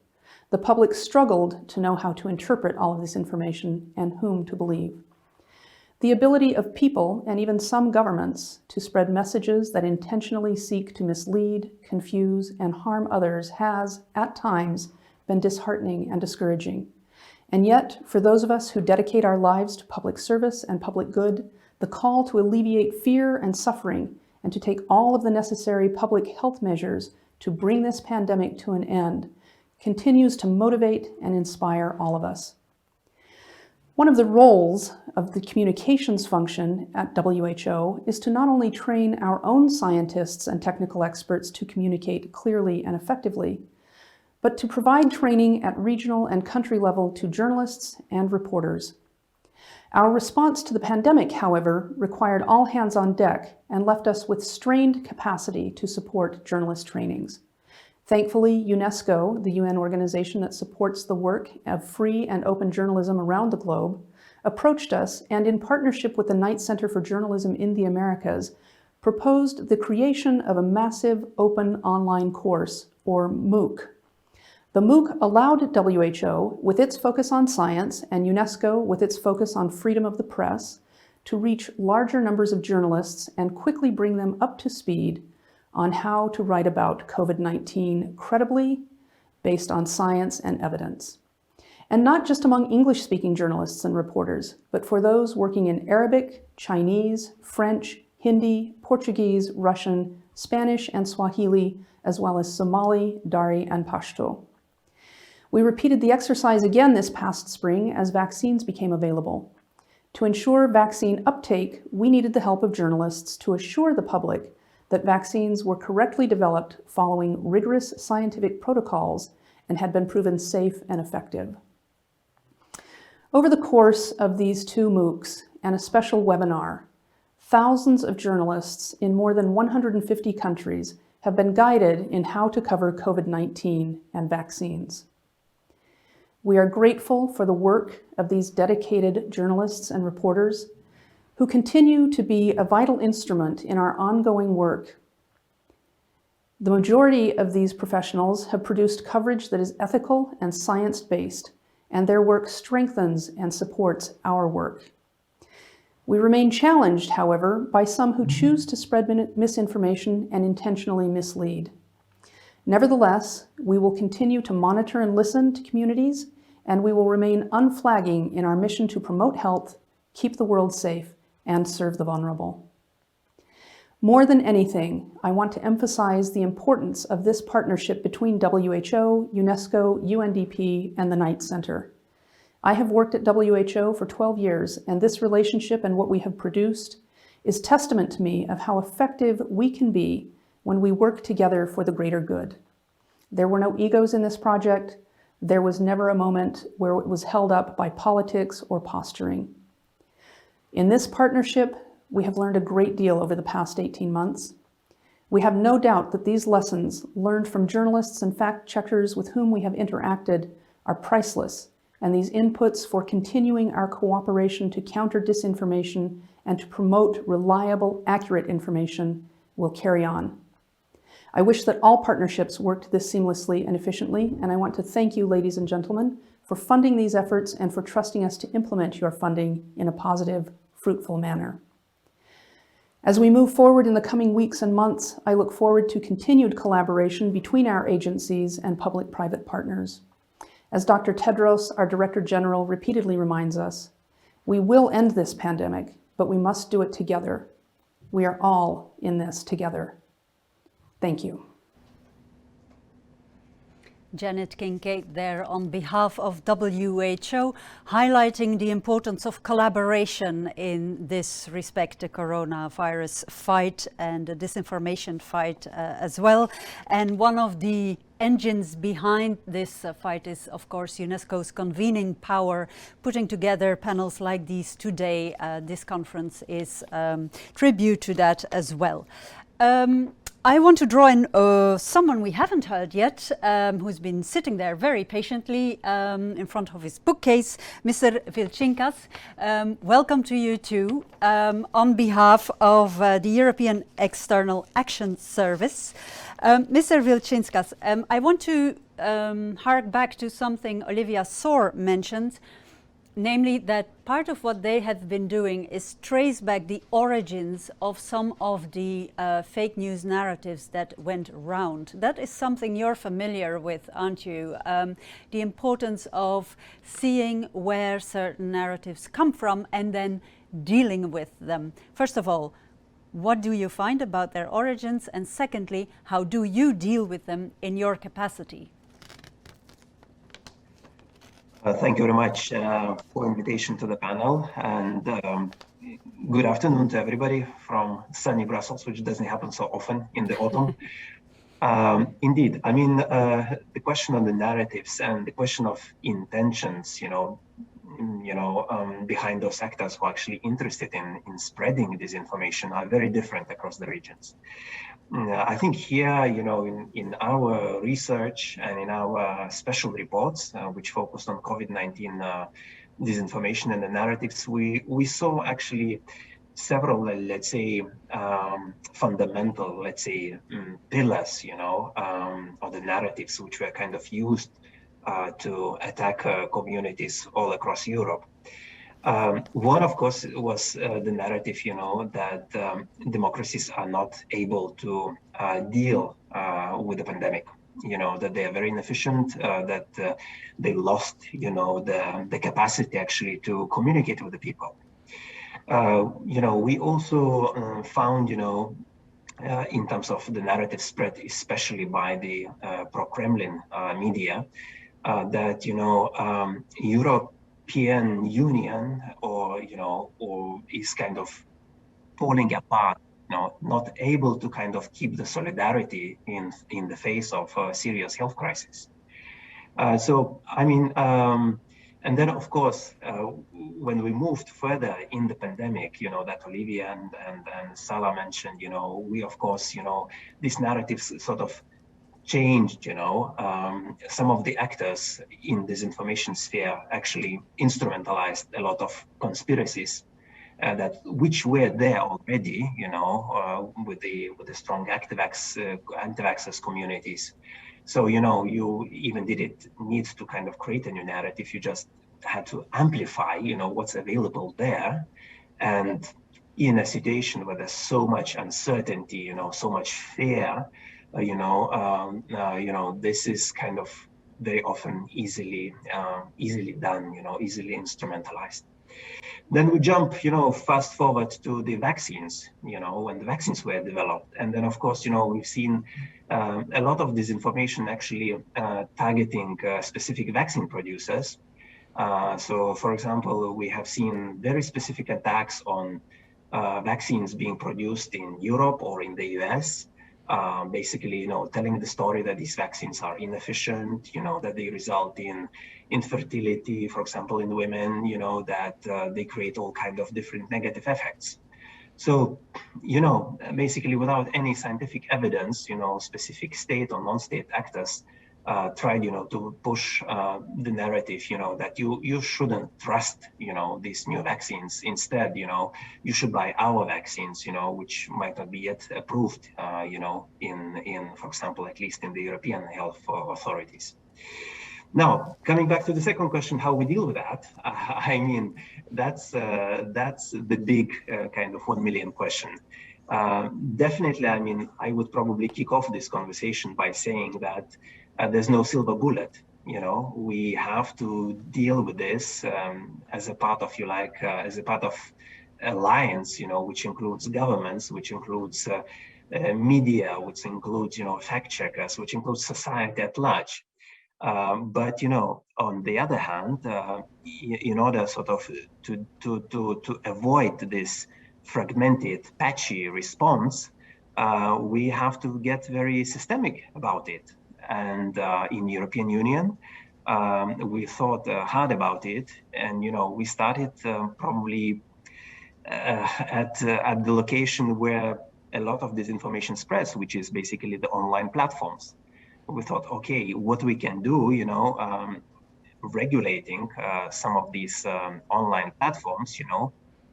The public struggled to know how to interpret all of this information and whom to believe. The ability of people, and even some governments, to spread messages that intentionally seek to mislead, confuse, and harm others has, at times, been disheartening and discouraging. And yet, for those of us who dedicate our lives to public service and public good, the call to alleviate fear and suffering and to take all of the necessary public health measures to bring this pandemic to an end continues to motivate and inspire all of us. One of the roles of the communications function at WHO is to not only train our own scientists and technical experts to communicate clearly and effectively, but to provide training at regional and country level to journalists and reporters. Our response to the pandemic, however, required all hands on deck and left us with strained capacity to support journalist trainings. Thankfully, Unesco, the UN organization that supports the work of free and open journalism around the globe, approached us and, in partnership with the Knight Center for Journalism in the Americas, proposed the creation of a massive open online course, or MOOC. The MOOC allowed WHO, with its focus on science, and UNESCO, with its focus on freedom of the press, to reach larger numbers of journalists and quickly bring them up to speed on how to write about COVID-19 credibly, based on science and evidence. And not just among English-speaking journalists and reporters, but for those working in Arabic, Chinese, French, Hindi, Portuguese, Russian, Spanish, and Swahili, as well as Somali, Dari, and Pashto. We repeated the exercise again this past spring as vaccines became available. To ensure vaccine uptake, we needed the help of journalists to assure the public that vaccines were correctly developed following rigorous scientific protocols and had been proven safe and effective. Over the course of these two MOOCs and a special webinar, thousands of journalists in more than 150 countries have been guided in how to cover COVID-19 and vaccines. We are grateful for the work of these dedicated journalists and reporters who continue to be a vital instrument in our ongoing work. The majority of these professionals have produced coverage that is ethical and science-based, and their work strengthens and supports our work. We remain challenged, however, by some who choose to spread misinformation and intentionally mislead. Nevertheless, we will continue to monitor and listen to communities, and we will remain unflagging in our mission to promote health, keep the world safe, and serve the vulnerable. More than anything, I want to emphasize the importance of this partnership between WHO, Unesco, UNDP, and the Knight Center. I have worked at WHO for 12 years, and this relationship and what we have produced is testament to me of how effective we can be when we work together for the greater good. There were no egos in this project. There was never a moment where it was held up by politics or posturing. In this partnership, we have learned a great deal over the past 18 months. We have no doubt that these lessons learned from journalists and fact-checkers with whom we have interacted are priceless, and these inputs for continuing our cooperation to counter disinformation and to promote reliable, accurate information will carry on. I wish that all partnerships worked this seamlessly and efficiently, and I want to thank you, ladies and gentlemen, for funding these efforts and for trusting us to implement your funding in a positive, fruitful manner. As we move forward in the coming weeks and months, I look forward to continued collaboration between our agencies and public-private partners. As Dr. Tedros, our Director General, repeatedly reminds us, we will end this pandemic, but we must do it together. We are all in this together. Thank you. Janet Kincaid there on behalf of WHO, highlighting the importance of collaboration in this respect, the coronavirus fight and the disinformation fight as well. And one of the engines behind this fight is, of course, UNESCO's convening power, putting together panels like these today. This conference is tribute to that as well. I want to draw in someone we haven't heard yet, who's been sitting there very patiently in front of his bookcase, Mr. Vilčinkas. Welcome to you too, on behalf of the European External Action Service. Mr. Vilčinkas, I want to hark back to something Olivia Soar mentioned, namely that part of what they have been doing is trace back the origins of some of the fake news narratives that went round. That is something you're familiar with, aren't you? The importance of seeing where certain narratives come from and then dealing with them. First of all, what do you find about their origins? And secondly, how do you deal with them in your capacity? Thank you very much for invitation to the panel, and good afternoon to everybody from sunny Brussels, which doesn't happen so often in the autumn. Indeed, I mean, the question on the narratives and the question of intentions, behind those actors who are actually interested in spreading disinformation are very different across the regions. I think here, in our research and in our special reports, which focused on COVID-19 disinformation and the narratives, we saw actually several, let's say, fundamental, let's say, pillars, of the narratives which were kind of used to attack communities all across Europe. One, of course, was the narrative, that democracies are not able to deal with the pandemic. That they are very inefficient, that they lost, the capacity actually to communicate with the people. We also found, in terms of the narrative spread, especially by the pro-Kremlin media, that European Union or is kind of falling apart, not able to kind of keep the solidarity in the face of a serious health crisis. And then of course, when we moved further in the pandemic, that Olivia and Salah mentioned, we of course, these narratives sort of changed, some of the actors in disinformation sphere actually instrumentalized a lot of conspiracies which were there already, with the strong anti-vaxxers communities. So, you even didn't need to kind of create a new narrative. You just had to amplify, what's available there. And in a situation where there's so much uncertainty, so much fear, this is kind of very often easily done, easily instrumentalized. Then we jump, fast forward to the vaccines, when the vaccines were developed. And then, of course, we've seen a lot of disinformation actually targeting specific vaccine producers. So, for example, we have seen very specific attacks on vaccines being produced in Europe or in the US. Basically, telling the story that these vaccines are inefficient, that they result in infertility, for example, in women, that they create all kinds of different negative effects. So, basically without any scientific evidence, specific state or non-state actors tried, to push the narrative, that you shouldn't trust, these new vaccines. Instead, you should buy our vaccines, which might not be yet approved, in, for example, at least in the European health authorities. Now, coming back to the second question, how we deal with that, that's the big kind of 1 million question. Definitely, I would probably kick off this conversation by saying that there's no silver bullet. We have to deal with this as a part of, as a part of alliance, which includes governments, which includes media, which includes, fact checkers, which includes society at large. But on the other hand, in order sort of to avoid this fragmented, patchy response, we have to get very systemic about it. And in European Union, we thought hard about it, and we started probably at the location where a lot of disinformation spreads, which is basically the online platforms. We thought, okay, what we can do, regulating some of these online platforms,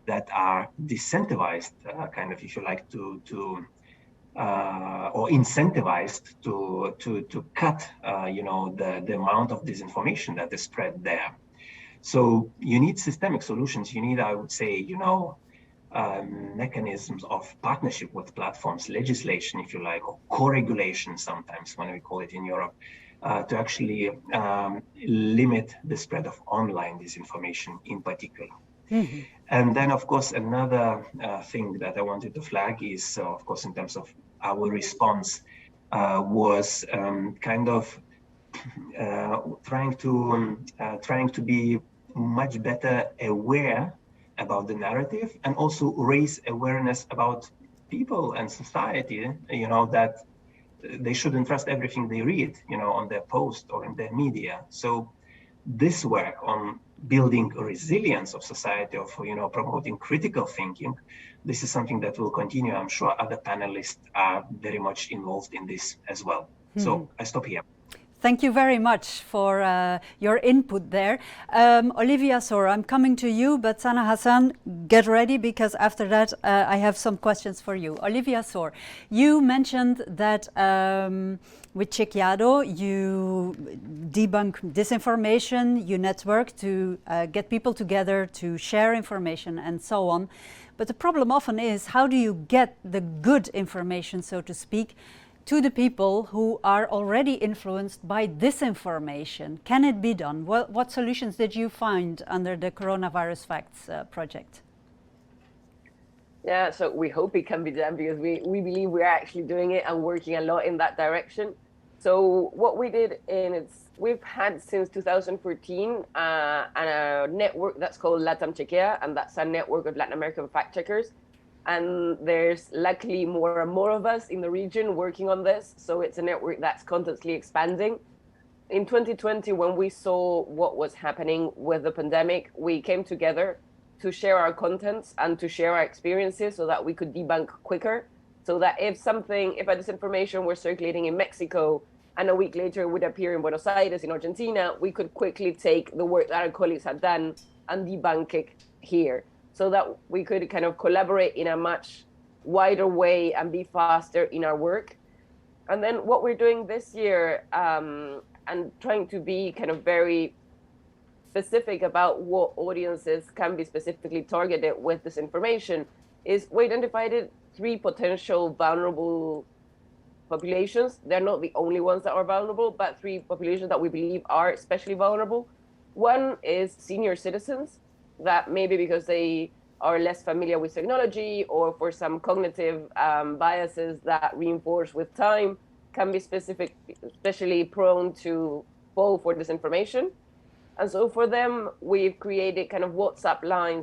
that are disincentivized, kind of, if you like, or incentivized to cut, the amount of disinformation that is spread there. So you need systemic solutions. You need, I would say, mechanisms of partnership with platforms, legislation, if you like, or co-regulation sometimes when we call it in Europe, to actually limit the spread of online disinformation in particular. Mm-hmm. And then, of course, another thing that I wanted to flag is, of course, in terms of our response, was kind of trying to be much better aware about the narrative, and also raise awareness about people and society, that they shouldn't trust everything they read, on their post or in their media. So this work on building resilience of society, of, promoting critical thinking, this is something that will continue. I'm sure other panelists are very much involved in this as well. So I stop here. Thank you very much for your input there. Olivia Sor, I'm coming to you, but Sana Hassan, get ready, because after that I have some questions for you. Olivia Sor, you mentioned that with Chequeado you debunk disinformation, you network to get people together to share information and so on. But the problem often is, how do you get the good information, so to speak, to the people who are already influenced by disinformation? Can it be done? What solutions did you find under the Coronavirus Facts project? Yeah, so we hope it can be done, because we believe we're actually doing it and working a lot in that direction. So what we did we've had since 2014 a network that's called Latam Chequea, and that's a network of Latin American fact checkers. And there's luckily more and more of us in the region working on this. So it's a network that's constantly expanding. In 2020, when we saw what was happening with the pandemic, we came together to share our contents and to share our experiences so that we could debunk quicker. So that if a disinformation were circulating in Mexico and a week later it would appear in Buenos Aires, in Argentina, we could quickly take the work that our colleagues had done and debunk it here, so that we could kind of collaborate in a much wider way and be faster in our work. And then what we're doing this year, and trying to be kind of very specific about what audiences can be specifically targeted with this information, is we identified 3 potential vulnerable populations. They're not the only ones that are vulnerable, but 3 populations that we believe are especially vulnerable. One is senior citizens, that maybe because they are less familiar with technology, or for some cognitive biases that reinforce with time, can be especially prone to fall for disinformation. And so for them, we've created kind of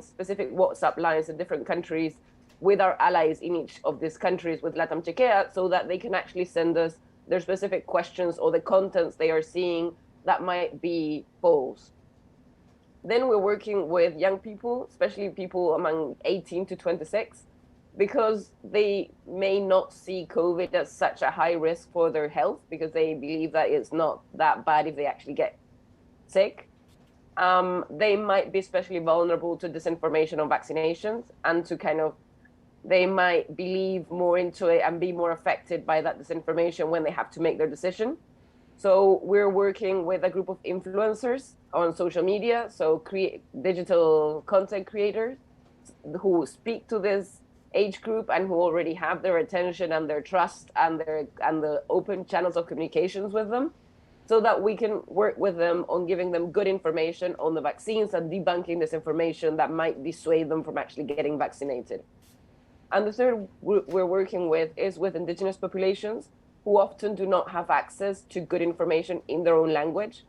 specific WhatsApp lines in different countries with our allies in each of these countries with Latam Chequea, so that they can actually send us their specific questions or the contents they are seeing that might be false. Then we're working with young people, especially people among 18 to 26, because they may not see COVID as such a high risk for their health, because they believe that it's not that bad if they actually get sick. They might be especially vulnerable to disinformation on vaccinations, and they might believe more into it and be more affected by that disinformation when they have to make their decision. So we're working with a group of influencers on social media, so digital content creators who speak to this age group and who already have their attention and their trust and the open channels of communications with them, so that we can work with them on giving them good information on the vaccines and debunking this information that might dissuade them from actually getting vaccinated. And the third we're working with is with indigenous populations, who often do not have access to good information in their own language.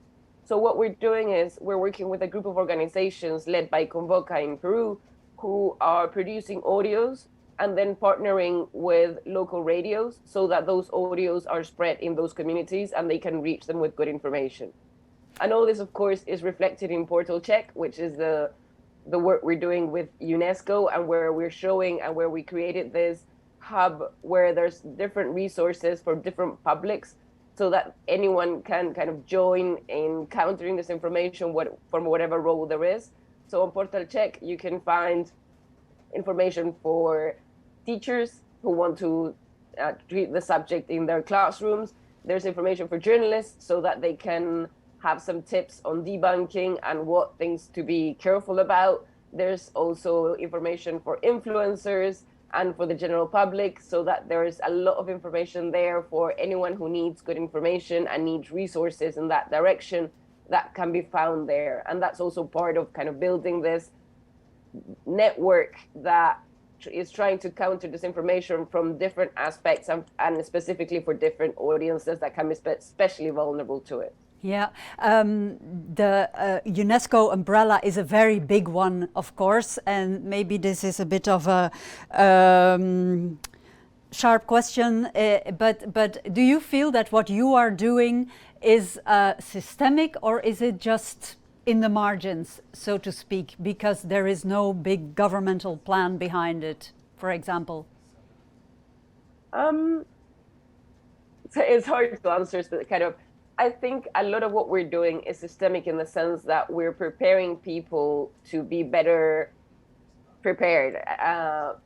So what we're doing is we're working with a group of organizations led by Convoca in Peru, who are producing audios and then partnering with local radios so that those audios are spread in those communities and they can reach them with good information. And all this, of course, is reflected in Portal Check, which is the work we're doing with Unesco, and where we're showing and where we created this hub where there's different resources for different publics, so that anyone can kind of join in countering this information from whatever role there is. So on Portal Check, you can find information for teachers who want to treat the subject in their classrooms. There's information for journalists so that they can have some tips on debunking and what things to be careful about. There's also information for influencers and for the general public, so that there is a lot of information there for anyone who needs good information and needs resources in that direction that can be found there. And that's also part of kind of building this network that is trying to counter disinformation from different aspects and specifically for different audiences that can be especially vulnerable to it. Yeah, the UNESCO umbrella is a very big one, of course, and maybe this is a bit of a sharp question, but do you feel that what you are doing is systemic, or is it just in the margins, so to speak, because there is no big governmental plan behind it, for example? It's hard to answer, but kind of I think a lot of what we're doing is systemic in the sense that we're preparing people to be better prepared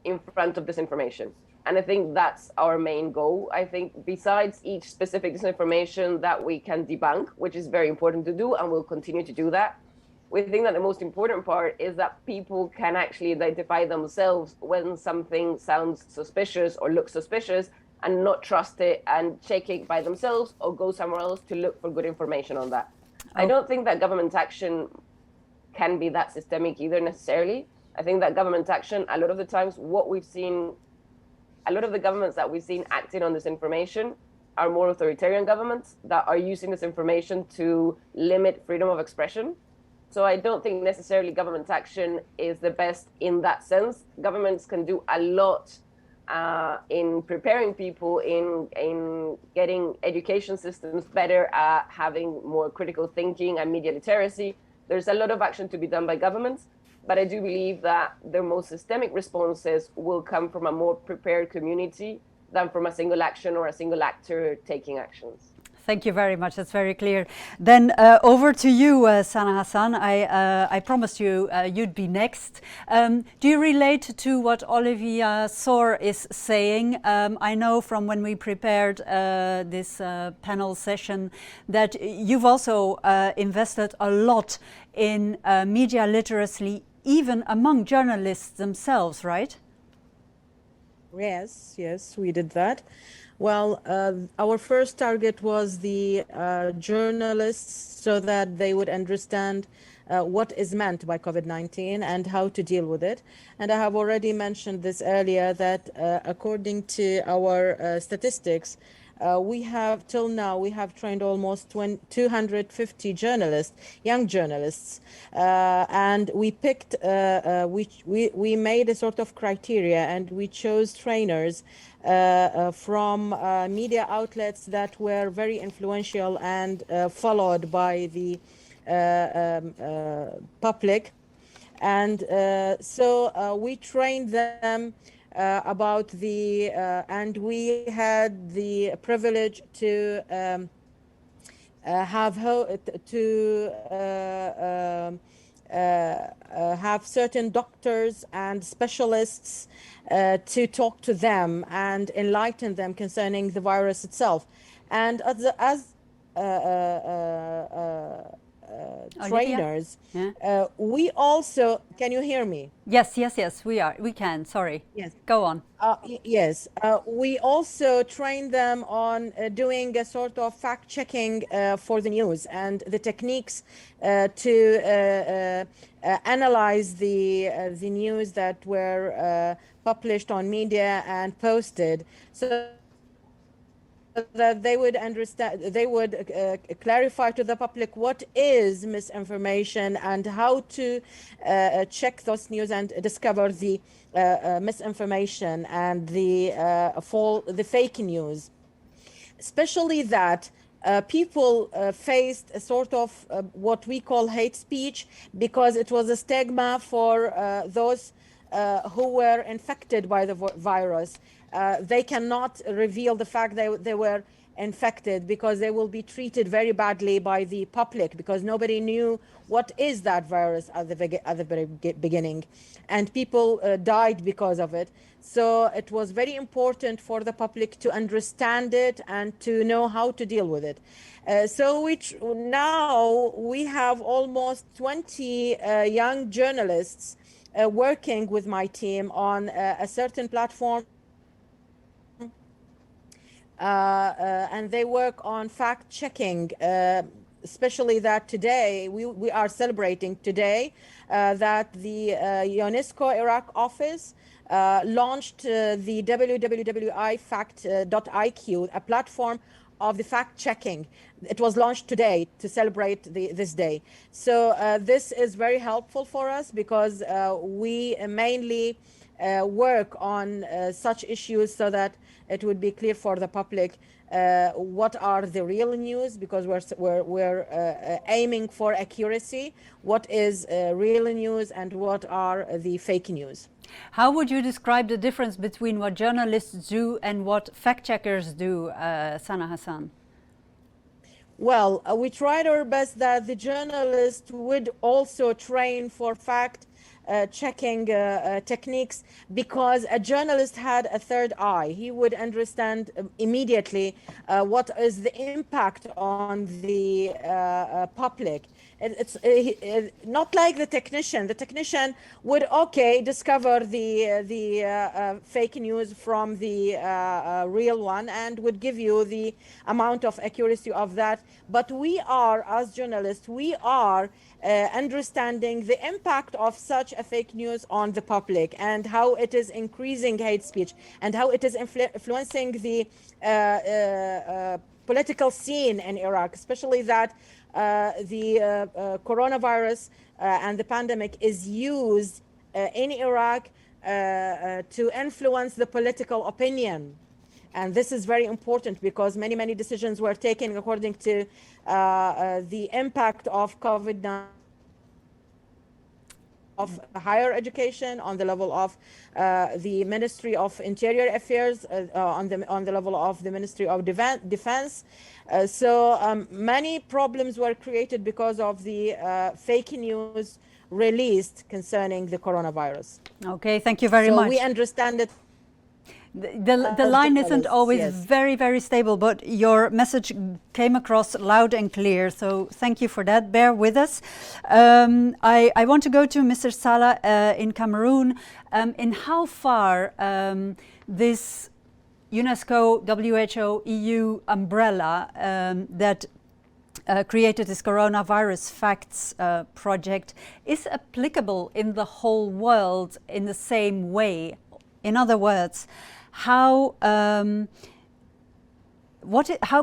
in front of disinformation. And I think that's our main goal. I think besides each specific disinformation that we can debunk, which is very important to do, and we'll continue to do that, we think that the most important part is that people can actually identify themselves when something sounds suspicious or looks suspicious and not trust it and check it by themselves or go somewhere else to look for good information on that. I don't think that government action can be that systemic either necessarily. I think that government action, a lot of the times, what we've seen, a lot of the governments that we've seen acting on this information are more authoritarian governments that are using this information to limit freedom of expression. So I don't think necessarily government action is the best in that sense. Governments can do a lot in preparing people, in getting education systems better at having more critical thinking and media literacy. There's a lot of action to be done by governments, but I do believe that the most systemic responses will come from a more prepared community than from a single action or a single actor taking actions. Thank you very much. That's very clear. Then over to you, Sana Hassan. I promised you you'd be next. Do you relate to what Olivia Soar is saying? I know from when we prepared this panel session that you've also invested a lot in media literacy, even among journalists themselves, right? Yes, we did that. Well, our first target was the journalists so that they would understand what is meant by COVID-19 and how to deal with it. And I have already mentioned this earlier that according to our statistics, we have till now trained almost 250 journalists, young journalists, and we picked we made a sort of criteria, and we chose trainers from media outlets that were very influential and followed by the public, and so we trained them about the and we had the privilege to have certain doctors and specialists to talk to them and enlighten them concerning the virus itself. And as trainers, we also, can you hear me? Yes, we can, sorry. Yes. Go on. Yes, we also train them on doing a sort of fact-checking for the news and the techniques to analyze the news that were published on media and posted, so that they would understand, they would clarify to the public what is misinformation and how to check those news and discover the misinformation and the fake news. Especially that people faced a sort of what we call hate speech, because it was a stigma for those who were infected by the virus. They cannot reveal the fact they were infected because they will be treated very badly by the public, because nobody knew what is that virus at the very beginning, and people died because of it. So it was very important for the public to understand it and to know how to deal with it. Now we have almost 20 young journalists working with my team on a certain platform, and they work on fact-checking, especially that today, we are celebrating today that the Unesco Iraq office launched the www.ifact.iq, a platform of the fact-checking. It was launched today to celebrate this day. So this is very helpful for us, because we mainly work on such issues so that it would be clear for the public what are the real news, because we're aiming for accuracy. What is real news and what are the fake news? How would you describe the difference between what journalists do and what fact-checkers do, Sana Hassan? Well, we tried our best that the journalist would also train for fact checking techniques, because a journalist had a third eye. He would understand immediately what is the impact on the public. It's not like the technician. The technician would discover the fake news from the real one and would give you the amount of accuracy of that. But we are, as journalists, we are understanding the impact of such a fake news on the public, and how it is increasing hate speech, and how it is influencing the political scene in Iraq, especially that the coronavirus and the pandemic is used in Iraq to influence the political opinion. And this is very important, because many decisions were taken according to the impact of COVID-19 of higher education, on the level of the Ministry of Interior Affairs, on the level of the Ministry of Defense. So many problems were created because of the fake news released concerning the coronavirus. Okay, thank you very much. So we understand it. The line isn't always very stable, but your message came across loud and clear. So thank you for that. Bear with us. I want to go to Mr. Salah in Cameroon. In how far this UNESCO, WHO, EU umbrella that created this coronavirus facts project is applicable in the whole world in the same way? In other words, how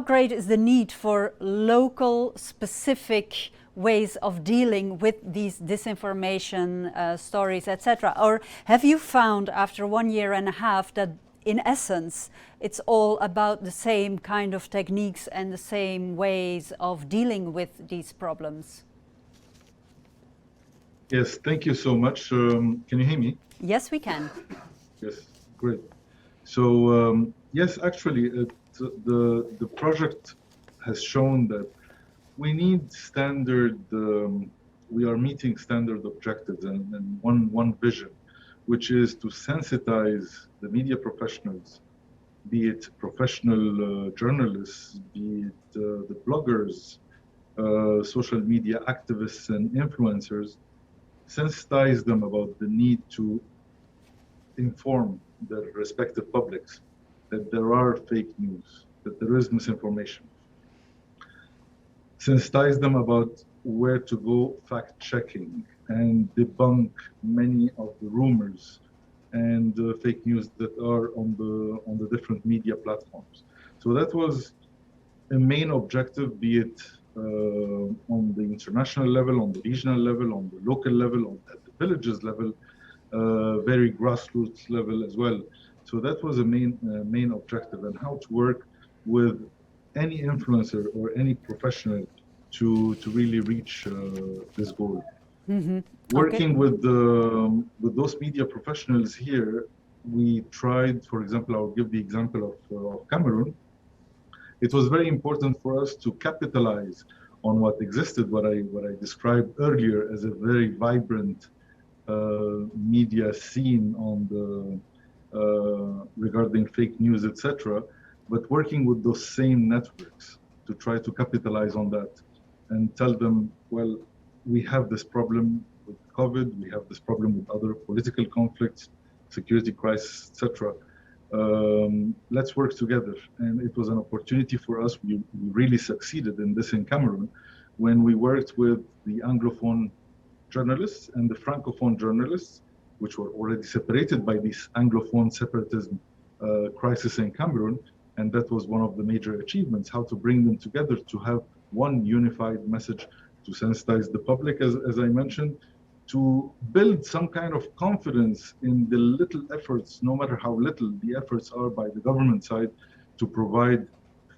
great is the need for local specific ways of dealing with these disinformation stories, etc.? Or have you found after 1.5 years that in essence it's all about the same kind of techniques and the same ways of dealing with these problems? Yes, thank you so much. Can you hear me? Yes, we can. Yes, great. So yes, actually, the project has shown that we need standard. We are meeting standard objectives and one vision, which is to sensitize the media professionals, be it professional journalists, be it the bloggers, social media activists and influencers, sensitize them about the need to inform their respective publics that there are fake news, that there is misinformation. Sensitize them about where to go fact-checking and debunk many of the rumors and fake news that are on the different media platforms. So that was a main objective, be it on the international level, on the regional level, on the local level, at the villages level, very grassroots level as well. So that was a main objective, and how to work with any influencer or any professional to really reach this goal. Mm-hmm. Working with those media professionals here, we tried, for example, I'll give the example of Cameroon. It was very important for us to capitalize on what existed, what I described earlier as a very vibrant media scene on the regarding fake news, etc. But working with those same networks to try to capitalize on that and tell them, well, we have this problem with COVID, we have this problem with other political conflicts, security crisis, etc. Let's work together. And it was an opportunity for us. We really succeeded in this in Cameroon when we worked with the Anglophone journalists and the Francophone journalists, which were already separated by this Anglophone separatism crisis in Cameroon. And that was one of the major achievements, how to bring them together to have one unified message, to sensitize the public, as I mentioned, to build some kind of confidence in the little efforts, no matter how little the efforts are by the government side, to provide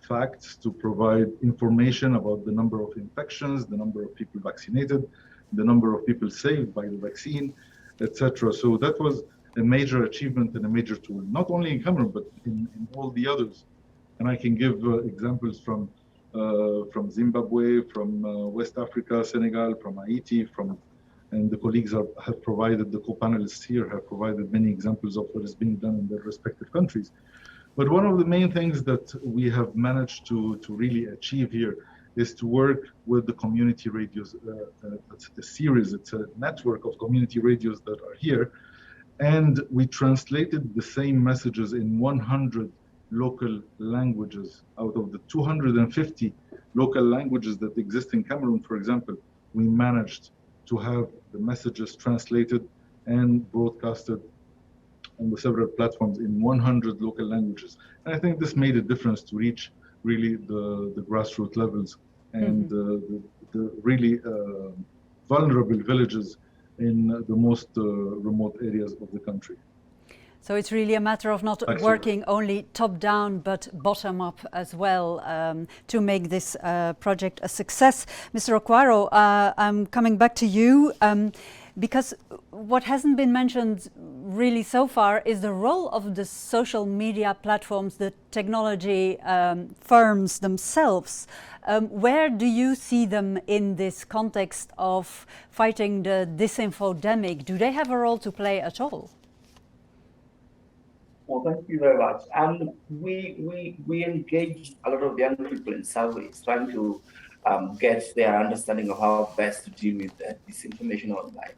facts, to provide information about the number of infections, the number of people vaccinated, the number of people saved by the vaccine, etc. So that was a major achievement and a major tool, not only in Cameroon, but in all the others. And I can give examples from from Zimbabwe, from West Africa, Senegal, from Haiti, and the colleagues have provided, the co-panelists here have provided many examples of what is being done in their respective countries. But one of the main things that we have managed to really achieve here is to work with the community radios. It's a series, it's a network of community radios that are here. And we translated the same messages in 100 local languages. Out of the 250 local languages that exist in Cameroon, for example, we managed to have the messages translated and broadcasted on the several platforms in 100 local languages. And I think this made a difference to reach really the grassroots levels and the really vulnerable villages in the most remote areas of the country. So it's really a matter of not working only top down, but bottom up as well to make this project a success. Mr. Okwaro, I'm coming back to you because what hasn't been mentioned really so far is the role of the social media platforms, the technology firms themselves. Where do you see them in this context of fighting the disinfodemic? Do they have a role to play at all? Well, thank you very much. We engage a lot of young people in surveys trying to get their understanding of how best to deal with disinformation online.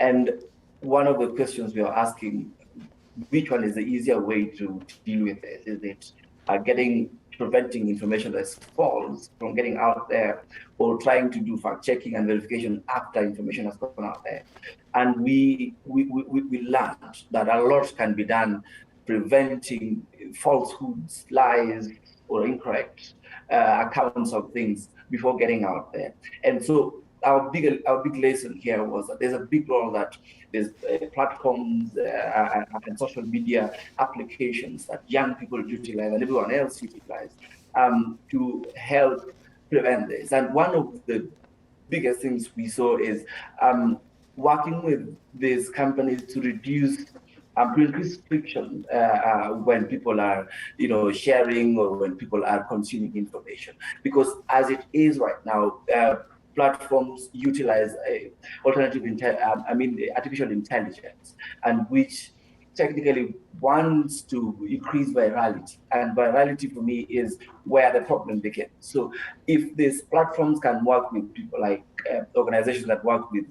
And one of the questions we are asking, which one is the easier way to deal with it? Is it preventing information that's false from getting out there, or trying to do fact checking and verification after information has gone out there? And we learned that a lot can be done preventing falsehoods, lies, or incorrect accounts of things before getting out there. And so our big lesson here was that there's a big role that there's platforms and social media applications that young people utilize and everyone else utilize to help prevent this. And one of the biggest things we saw is working with these companies to reduce friction when people are, sharing or when people are consuming information. Because as it is right now, platforms utilize artificial intelligence, and which technically wants to increase virality. And virality for me is where the problem begins. So if these platforms can work with people like organizations that work with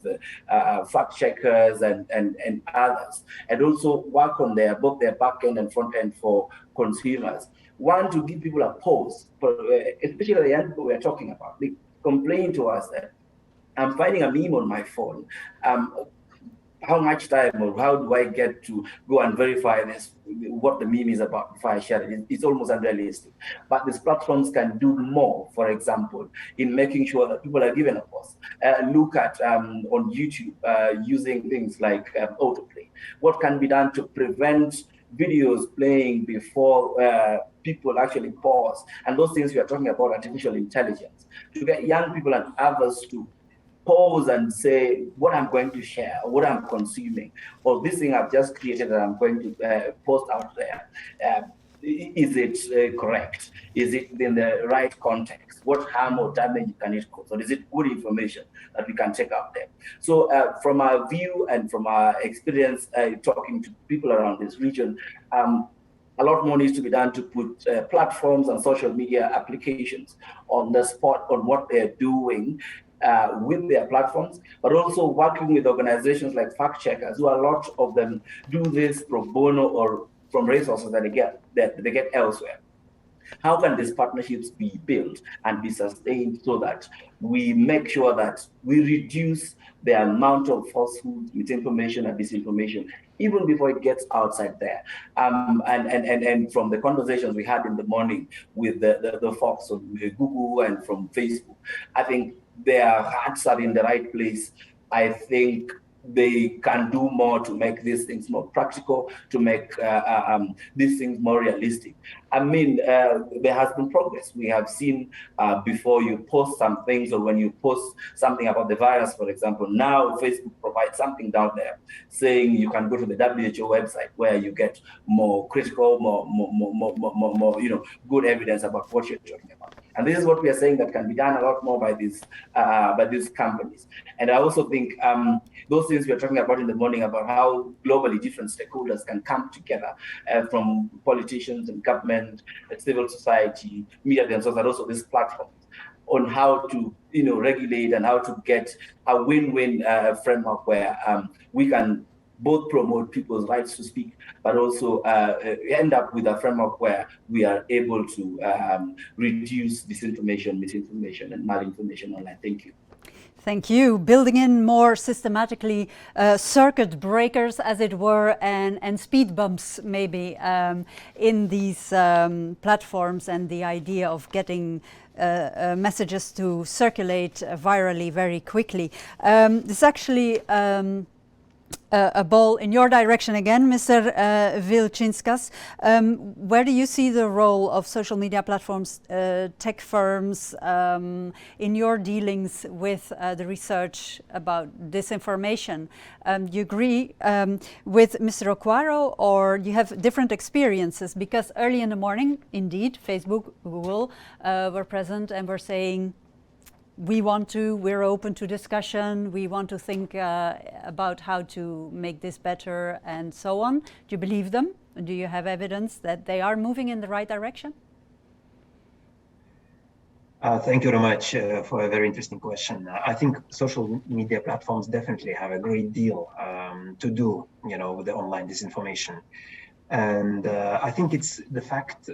fact checkers and others, and also work on both their back end and front end for consumers, want to give people a pause, especially the young people we're talking about. They complain to us that I'm finding a meme on my phone. How much time or how do I get to go and verify this, what the meme is about before I share it? It's almost unrealistic. But these platforms can do more, for example, in making sure that people are given a pause. Look at on YouTube using things like autoplay. What can be done to prevent videos playing before people actually pause? And those things we are talking about, artificial intelligence, to get young people and others to pause and say what I'm going to share, or what I'm consuming, or this thing I've just created that I'm going to post out there. Is it correct? Is it in the right context? What harm or damage can it cause? Or is it good information that we can check out there? So from our view and from our experience talking to people around this region, a lot more needs to be done to put platforms and social media applications on the spot on what they're doing with their platforms, but also working with organizations like fact checkers, who a lot of them do this pro bono or from resources that they get elsewhere. How can these partnerships be built and be sustained so that we make sure that we reduce the amount of falsehood, misinformation, and disinformation even before it gets outside there? And from the conversations we had in the morning with the folks on Google and from Facebook, I think their hearts are in the right place. I think they can do more to make these things more practical, to make these things more realistic. I mean, there has been progress. We have seen before you post some things, or when you post something about the virus, for example, now Facebook provides something down there saying you can go to the WHO website where you get more critical, more good evidence about what you're talking about. And this is what we are saying that can be done a lot more by these companies. And I also think those things we are talking about in the morning about how globally different stakeholders can come together from politicians and government, civil society, media themselves, and also these platforms on how to regulate and how to get a win-win framework where we can both promote people's rights to speak, but also end up with a framework where we are able to reduce disinformation, misinformation, and malinformation online. Thank you. Thank you. Building in more systematically circuit breakers, as it were, and speed bumps maybe in these platforms, and the idea of getting messages to circulate virally very quickly. This is actually a ball in your direction again, Mr. Vilčinskas. Where do you see the role of social media platforms, tech firms, in your dealings with the research about disinformation? Do you agree with Mr. Okwaro, or you have different experiences? Because early in the morning, indeed, Facebook, Google were present and were saying, we're open to discussion, we want to think about how to make this better, and so on. Do you believe them? Do you have evidence that they are moving in the right direction? Thank you very much for a very interesting question. I think social media platforms definitely have a great deal to do, with the online disinformation. And I think it's the fact,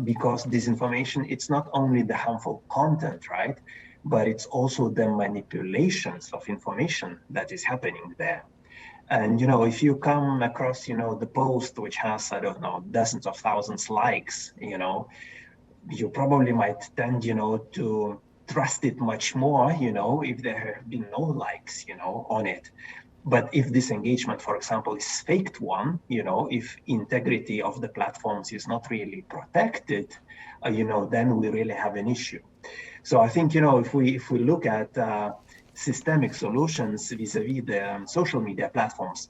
because disinformation, it's not only the harmful content, right? But it's also the manipulations of information that is happening there. And, if you come across, the post which has, I don't know, dozens of thousands likes, you probably might tend, to trust it much more, if there have been no likes, on it. But if this engagement, for example, is faked one, if integrity of the platforms is not really protected, then we really have an issue. So I think, if we look at systemic solutions vis-a-vis the social media platforms,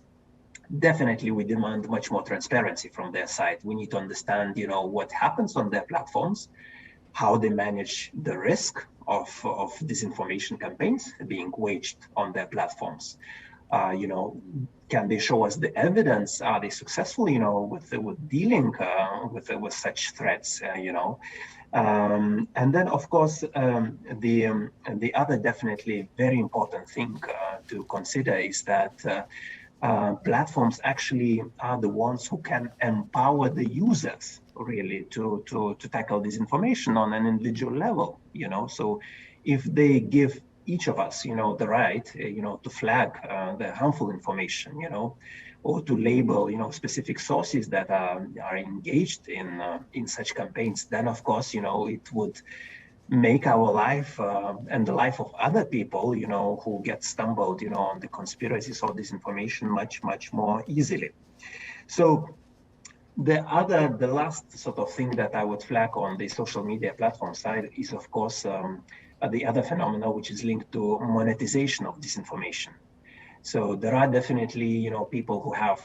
definitely we demand much more transparency from their side. We need to understand, what happens on their platforms, how they manage the risk of disinformation campaigns being waged on their platforms. Can they show us the evidence? Are they successful, with dealing with such threats? And then, of course, the other definitely very important thing to consider is that platforms actually are the ones who can empower the users really to tackle disinformation on an individual level. So if they give each of us, the right, to flag the harmful information, or to label, specific sources that are engaged in such campaigns, then of course, it would make our life and the life of other people, who get stumbled, on the conspiracies or disinformation much more easily. So the last sort of thing that I would flag on the social media platform side is, of course, the other phenomena, which is linked to monetization of disinformation. So there are definitely, people who have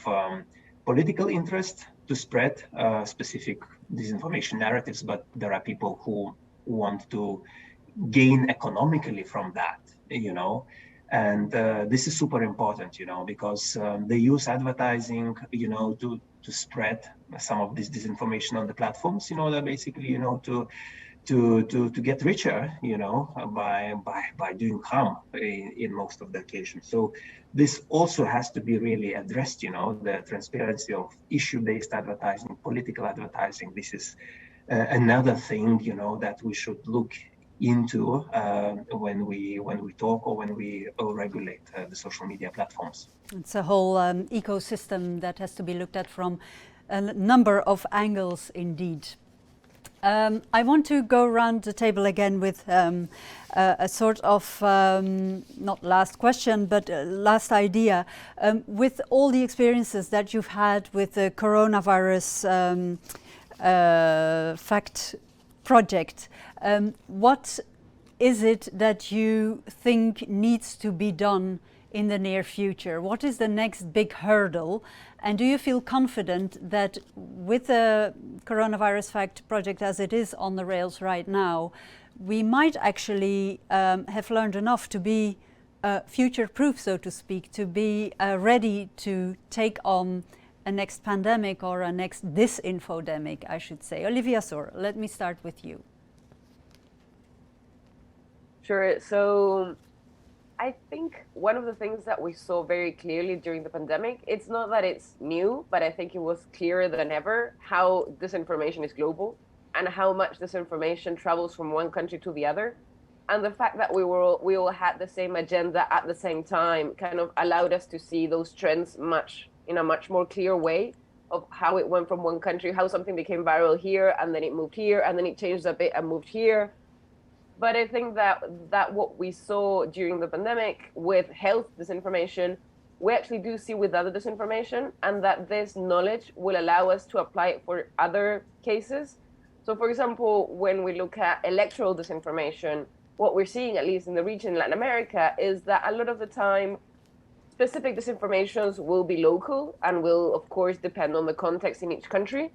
political interest to spread specific disinformation narratives, but there are people who want to gain economically from that, and this is super important, because they use advertising, to spread some of this disinformation on the platforms, that basically, to get richer, by doing harm in most of the occasions. So this also has to be really addressed, the transparency of issue-based advertising, political advertising. This is another thing, that we should look into when we talk or when we regulate the social media platforms. It's a whole ecosystem that has to be looked at from a number of angles indeed. I want to go around the table again with a sort of, not last question, but last idea. With all the experiences that you've had with the coronavirus fact project, what is it that you think needs to be done in the near future? What is the next big hurdle? And do you feel confident that with the Coronavirus Fact project as it is on the rails right now, we might actually have learned enough to be future-proof, so to speak, to be ready to take on a next pandemic or a next disinfodemic, I should say? Olivia Soor, let me start with you. Sure. So I think one of the things that we saw very clearly during the pandemic, it's not that it's new, but I think it was clearer than ever how disinformation is global and how much disinformation travels from one country to the other. And the fact that we all had the same agenda at the same time kind of allowed us to see those trends in a much more clear way of how it went from one country, how something became viral here, and then it moved here, and then it changed a bit and moved here. But I think that what we saw during the pandemic with health disinformation, we actually do see with other disinformation, and that this knowledge will allow us to apply it for other cases. So for example, when we look at electoral disinformation, what we're seeing, at least in the region in Latin America, is that a lot of the time, specific disinformations will be local and will, of course, depend on the context in each country.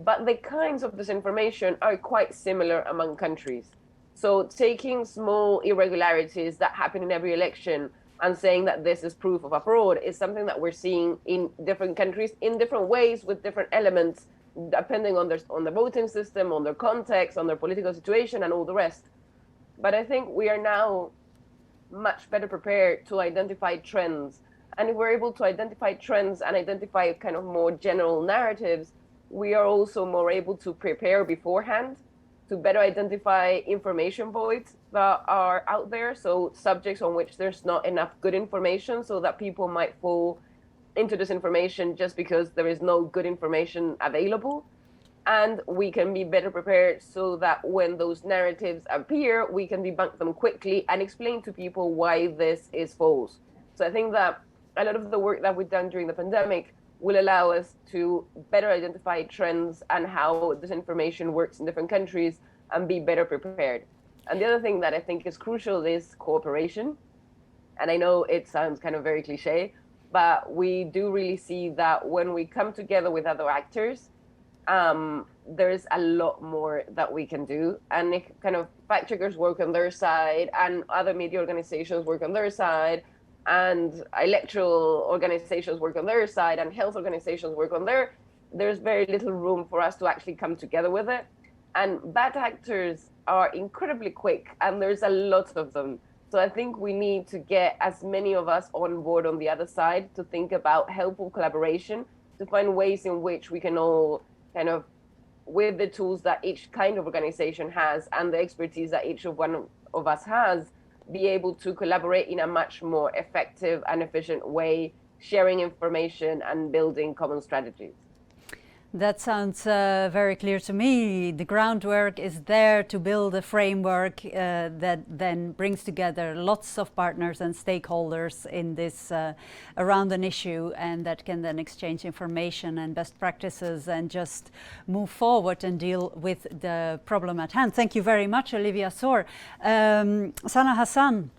But the kinds of disinformation are quite similar among countries. So taking small irregularities that happen in every election and saying that this is proof of a fraud is something that we're seeing in different countries in different ways with different elements, depending on the voting system, on their context, on their political situation, and all the rest. But I think we are now much better prepared to identify trends. And if we're able to identify trends and identify kind of more general narratives, we are also more able to prepare beforehand to better identify information voids that are out there. So subjects on which there's not enough good information, so that people might fall into disinformation just because there is no good information available. And we can be better prepared so that when those narratives appear, we can debunk them quickly and explain to people why this is false. So I think that a lot of the work that we've done during the pandemic will allow us to better identify trends and how disinformation works in different countries and be better prepared. And the other thing that I think is crucial is cooperation. And I know it sounds kind of very cliche, but we do really see that when we come together with other actors, there's a lot more that we can do. And if kind of fact checkers work on their side and other media organizations work on their side and electoral organizations work on their side and health organizations work on there's very little room for us to actually come together with it. And bad actors are incredibly quick and there's a lot of them. So I think we need to get as many of us on board on the other side to think about helpful collaboration, to find ways in which we can all kind of, with the tools that each kind of organization has and the expertise that each one of us has, be able to collaborate in a much more effective and efficient way, sharing information and building common strategies. That sounds very clear to me. The groundwork is there to build a framework that then brings together lots of partners and stakeholders in this around an issue, and that can then exchange information and best practices and just move forward and deal with the problem at hand. Thank you very much, Olivia Soor. Sana Hassan,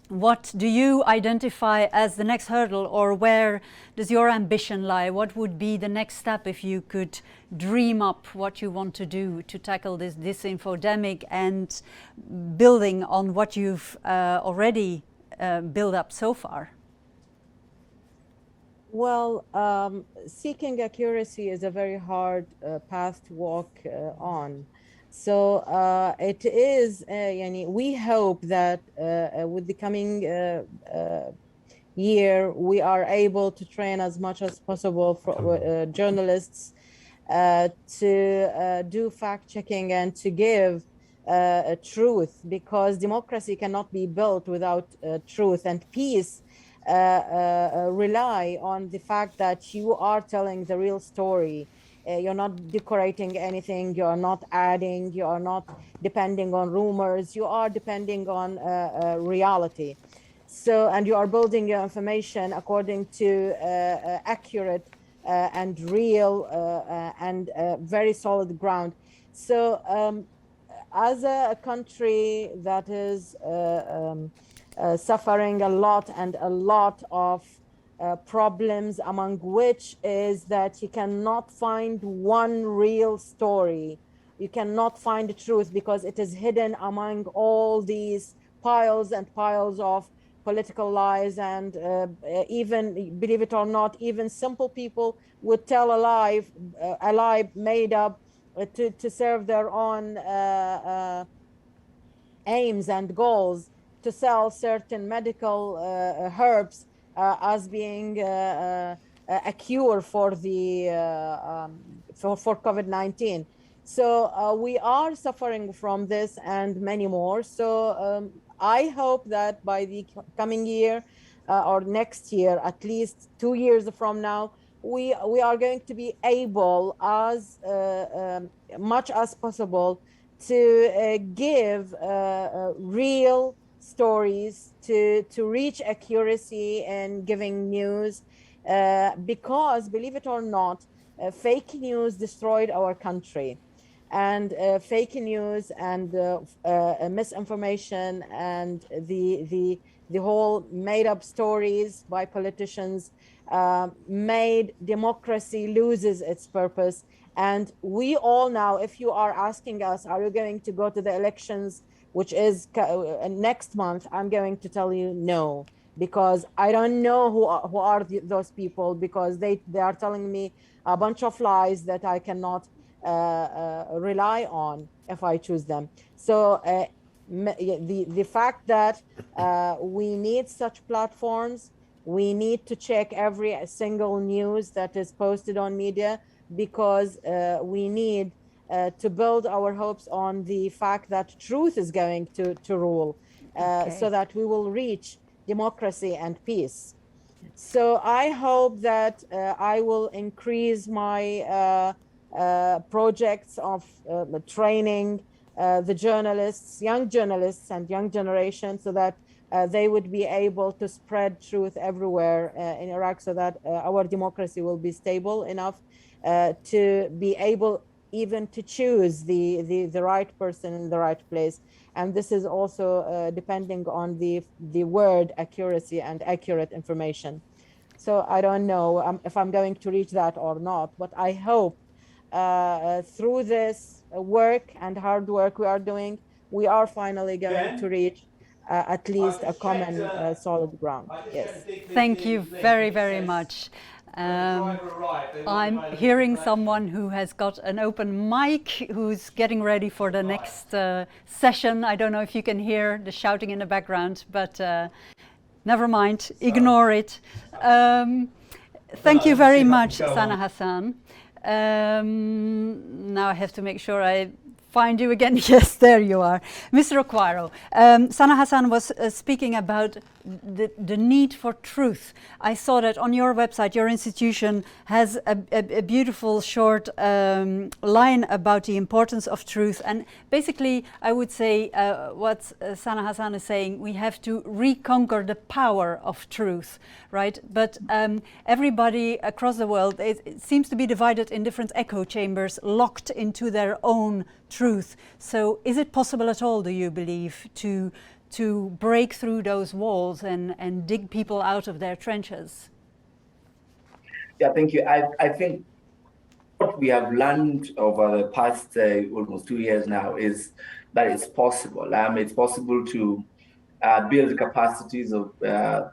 what do you identify as the next hurdle, or where does your ambition lie? What would be the next step if you could dream up what you want to do to tackle this disinfodemic and building on what you've already built up so far? Well, seeking accuracy is a very hard path to walk on. So it is, we hope that with the coming year, we are able to train as much as possible for journalists to do fact checking and to give truth, because democracy cannot be built without truth, and peace rely on the fact that you are telling the real story. You're not decorating anything, you're not adding, you are not depending on rumors, you are depending on reality. So, and you are building your information according to accurate and real and very solid ground. So as a country that is suffering a lot and a lot of problems, among which is that you cannot find one real story. You cannot find the truth because it is hidden among all these piles and piles of political lies. And even, believe it or not, even simple people would tell a lie made up to serve their own aims and goals, to sell certain medical herbs as being a cure for the for COVID-19. So we are suffering from this and many more. So I hope that by the coming year or next year, at least 2 years from now, we are going to be able, as much as possible, to give real stories, to reach accuracy in giving news, because, believe it or not, fake news destroyed our country. And fake news and misinformation and the whole made up stories by politicians made democracy loses its purpose. And we all now, if you are asking us, are you going to go to the elections, which is next month, I'm going to tell you no, because I don't know who are those people, because they are telling me a bunch of lies that I cannot rely on if I choose them. So the fact that we need such platforms, we need to check every single news that is posted on media, because we need to build our hopes on the fact that truth is going to rule, so that we will reach democracy and peace. So I hope that I will increase my projects of training the journalists, young journalists and young generation, so that they would be able to spread truth everywhere in Iraq, so that our democracy will be stable enough to be able even to choose the right person in the right place. And this is also depending on the word accuracy and accurate information. So I don't know if I'm going to reach that or not, but I hope through this work and hard work we are doing, we are finally going to reach at least a common solid ground. Yes. Thank you very, very much. I'm hearing someone who has got an open mic, who's getting ready for the next session. I don't know if you can hear the shouting in the background, but never mind, ignore it. Thank you very much, Sana Hassan. Now I have to make sure I find you again. Yes, there you are. Mr. Okwaro, Sana Hassan was speaking about the need for truth. I saw that on your website, your institution has a beautiful short line about the importance of truth. And basically, I would say what Sana Hassan is saying, we have to reconquer the power of truth, right? But everybody across the world, it seems to be divided in different echo chambers, locked into their own truth. So is it possible at all, do you believe, to break through those walls and dig people out of their trenches? Yeah, thank you. I think what we have learned over the past almost 2 years now is that it's possible. It's possible to build capacities of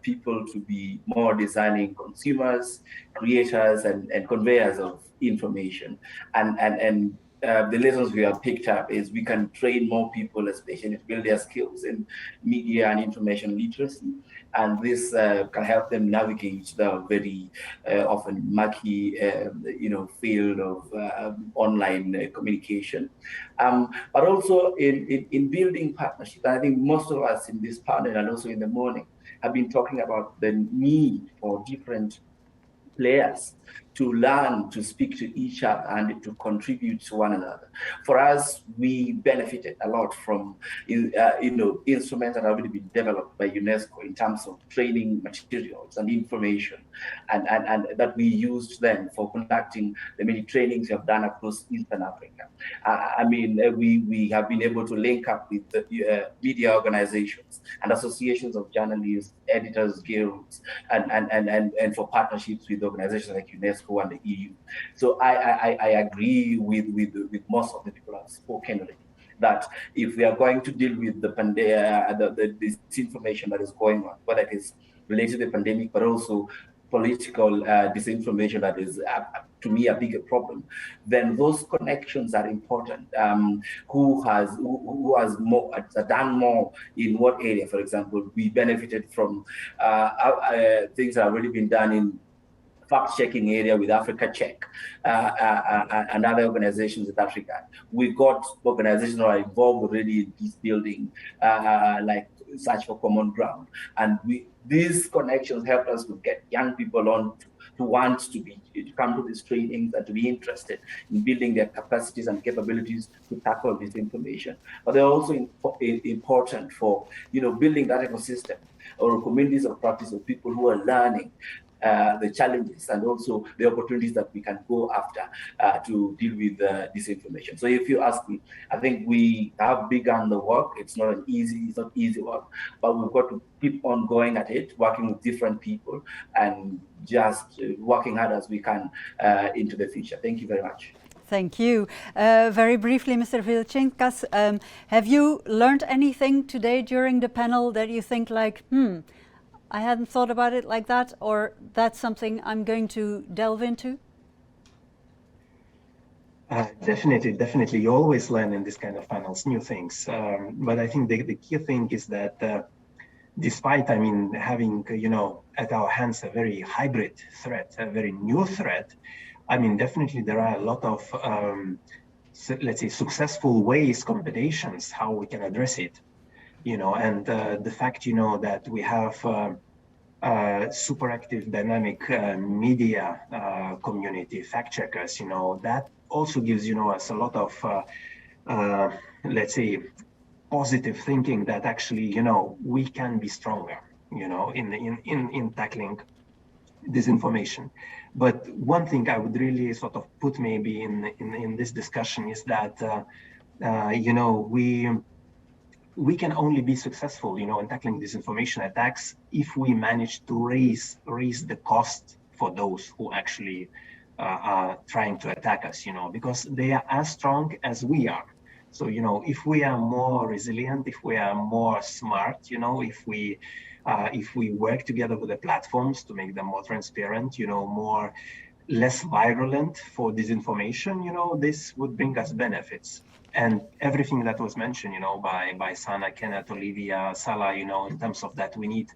people to be more discerning consumers, creators, and conveyors of information. And the lessons we have picked up is we can train more people, especially to build their skills in media and information literacy. And this can help them navigate the very often murky, field of online communication. But also in building partnership. I think most of us in this panel and also in the morning have been talking about the need for different players to learn to speak to each other and to contribute to one another. For us, we benefited a lot from instruments that have already been developed by UNESCO in terms of training materials and information, and that we used then for conducting the many trainings we have done across Eastern Africa. We have been able to link up with the media organizations and associations of journalists, editors, guilds, and for partnerships with organizations like UNESCO and the EU. So I agree with most of the people who have spoken already, that if we are going to deal with the disinformation that is going on, whether it is related to the pandemic, but also political disinformation that is, to me, a bigger problem, then those connections are important. Who has done more in what area? For example, we benefited from things that have already been done in fact-checking area with Africa Check and other organizations in Africa. We got organizations that are involved already in peace building, like Search for Common Ground. And these connections helped us to get young people on to want to come to these trainings and to be interested in building their capacities and capabilities to tackle this information. But they're also important for building that ecosystem or communities of practice of people who are learning the challenges and also the opportunities that we can go after to deal with disinformation. So if you ask me, I think we have begun the work. It's not easy work, but we've got to keep on going at it, working with different people and just working hard as we can into the future. Thank you very much. Thank you. Very briefly, Mr. Vilchinkas, have you learned anything today during the panel that you think like, I hadn't thought about it like that, or that's something I'm going to delve into? Definitely. You always learn in this kind of panels new things. But I think the key thing is that despite, having, at our hands a very hybrid threat, a very new threat, definitely there are a lot of, let's say, successful ways, combinations, how we can address it. And the fact, that we have super active, dynamic media community, fact checkers, that also gives, us a lot of, let's say, positive thinking that actually, we can be stronger, in tackling disinformation. But one thing I would really sort of put maybe in this discussion is that, we can only be successful, in tackling disinformation attacks if we manage to raise the cost for those who actually are trying to attack us, because they are as strong as we are. So, if we are more resilient, if we are more smart, if we work together with the platforms to make them more transparent, less virulent for disinformation, this would bring us benefits. And everything that was mentioned, by Sana, Kenneth, Olivia, Salah, in terms of that we need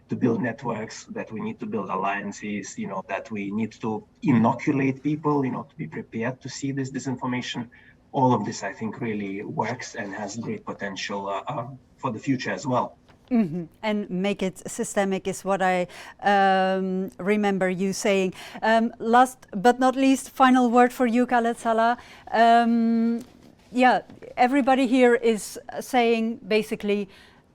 to build networks, that we need to build alliances, that we need to inoculate people, to be prepared to see this disinformation. All of this, I think, really works and has great potential for the future as well. Mm-hmm. And make it systemic is what I remember you saying. Last but not least, final word for you, Khaled Salah. Everybody here is saying basically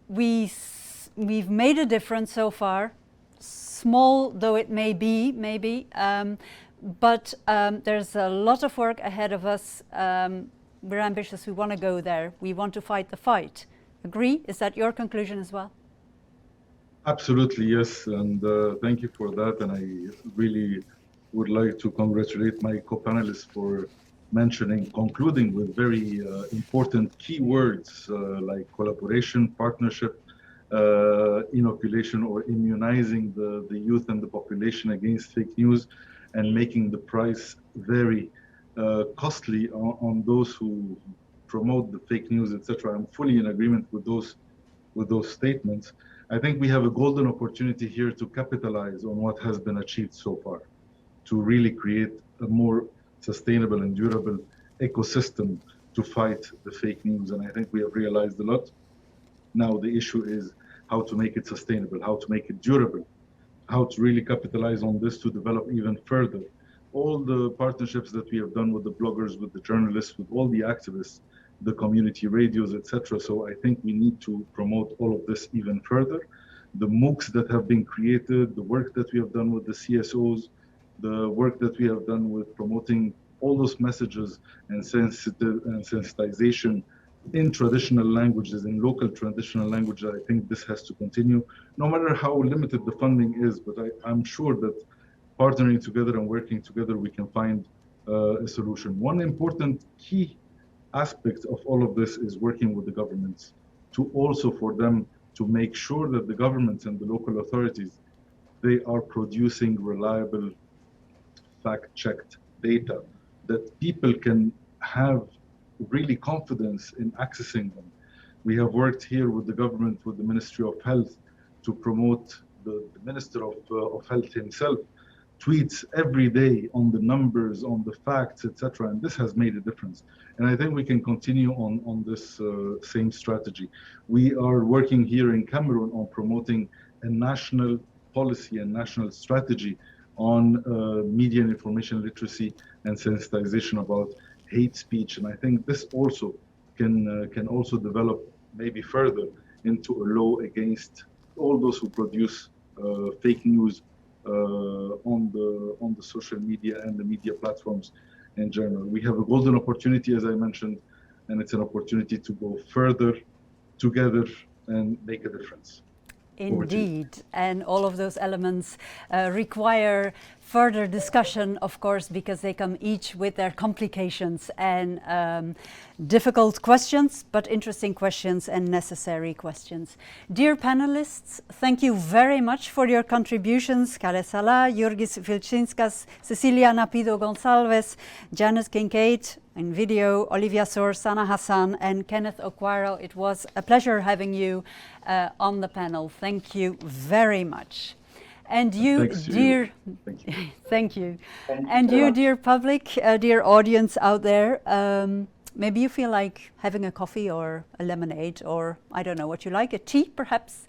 we've made a difference so far, small though it may be, maybe, but there's a lot of work ahead of us. We're ambitious, we want to go there, we want to fight the fight. Agree? Is that your conclusion as well? Absolutely, yes, and thank you for that. And I really would like to congratulate my co-panelists for concluding with very important keywords like collaboration, partnership, inoculation or immunizing the youth and the population against fake news, and making the price very costly on those who promote the fake news, etc. I'm fully in agreement with those statements. I think we have a golden opportunity here to capitalize on what has been achieved so far, to really create a more sustainable and durable ecosystem to fight the fake news. And I think we have realized a lot. Now the issue is how to make it sustainable, how to make it durable, how to really capitalize on this to develop even further all the partnerships that we have done with the bloggers, with the journalists, with all the activists, the community radios, etc. So I think we need to promote all of this even further. The MOOCs that have been created, the work that we have done with the CSOs, the work that we have done with promoting all those messages and sensitization in traditional languages, in local traditional languages. I think this has to continue, no matter how limited the funding is. But I'm sure that partnering together and working together, we can find a solution. One important key aspect of all of this is working with the governments to also for them to make sure that the governments and the local authorities, they are producing reliable, fact-checked data that people can have really confidence in accessing them. We have worked here with the government, with the Ministry of Health, to promote the Minister of Health himself tweets every day on the numbers, on the facts, etc. And this has made a difference. And I think we can continue on this same strategy. We are working here in Cameroon on promoting a national policy and national strategy on media and information literacy and sensitization about hate speech. And I think this also can also develop maybe further into a law against all those who produce fake news on the social media and the media platforms in general. We have a golden opportunity, as I mentioned, and it's an opportunity to go further together and make a difference. Indeed, and all of those elements require further discussion, of course, because they come each with their complications and difficult questions, but interesting questions and necessary questions. Dear panelists, thank you very much for your contributions. Kale Salah, Jurgis Vilčinskas, Cecilia Napido-Gonçalves, Janice Kincaid, in video, Olivia Soar, Sana Hassan, and Kenneth Okwaro. It was a pleasure having you on the panel. Thank you very much. And you, dear, thank you. And you, dear public, dear audience out there, maybe you feel like having a coffee or a lemonade, or I don't know what you like, a tea perhaps,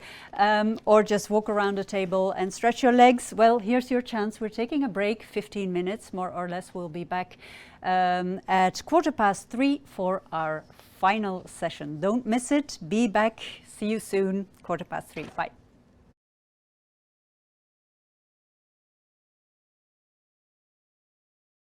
or just walk around the table and stretch your legs. Well, here's your chance. We're taking a break, 15 minutes more or less. We'll be back at 3:15 for our final session. Don't miss it. Be back. See you soon. 3:15. Bye.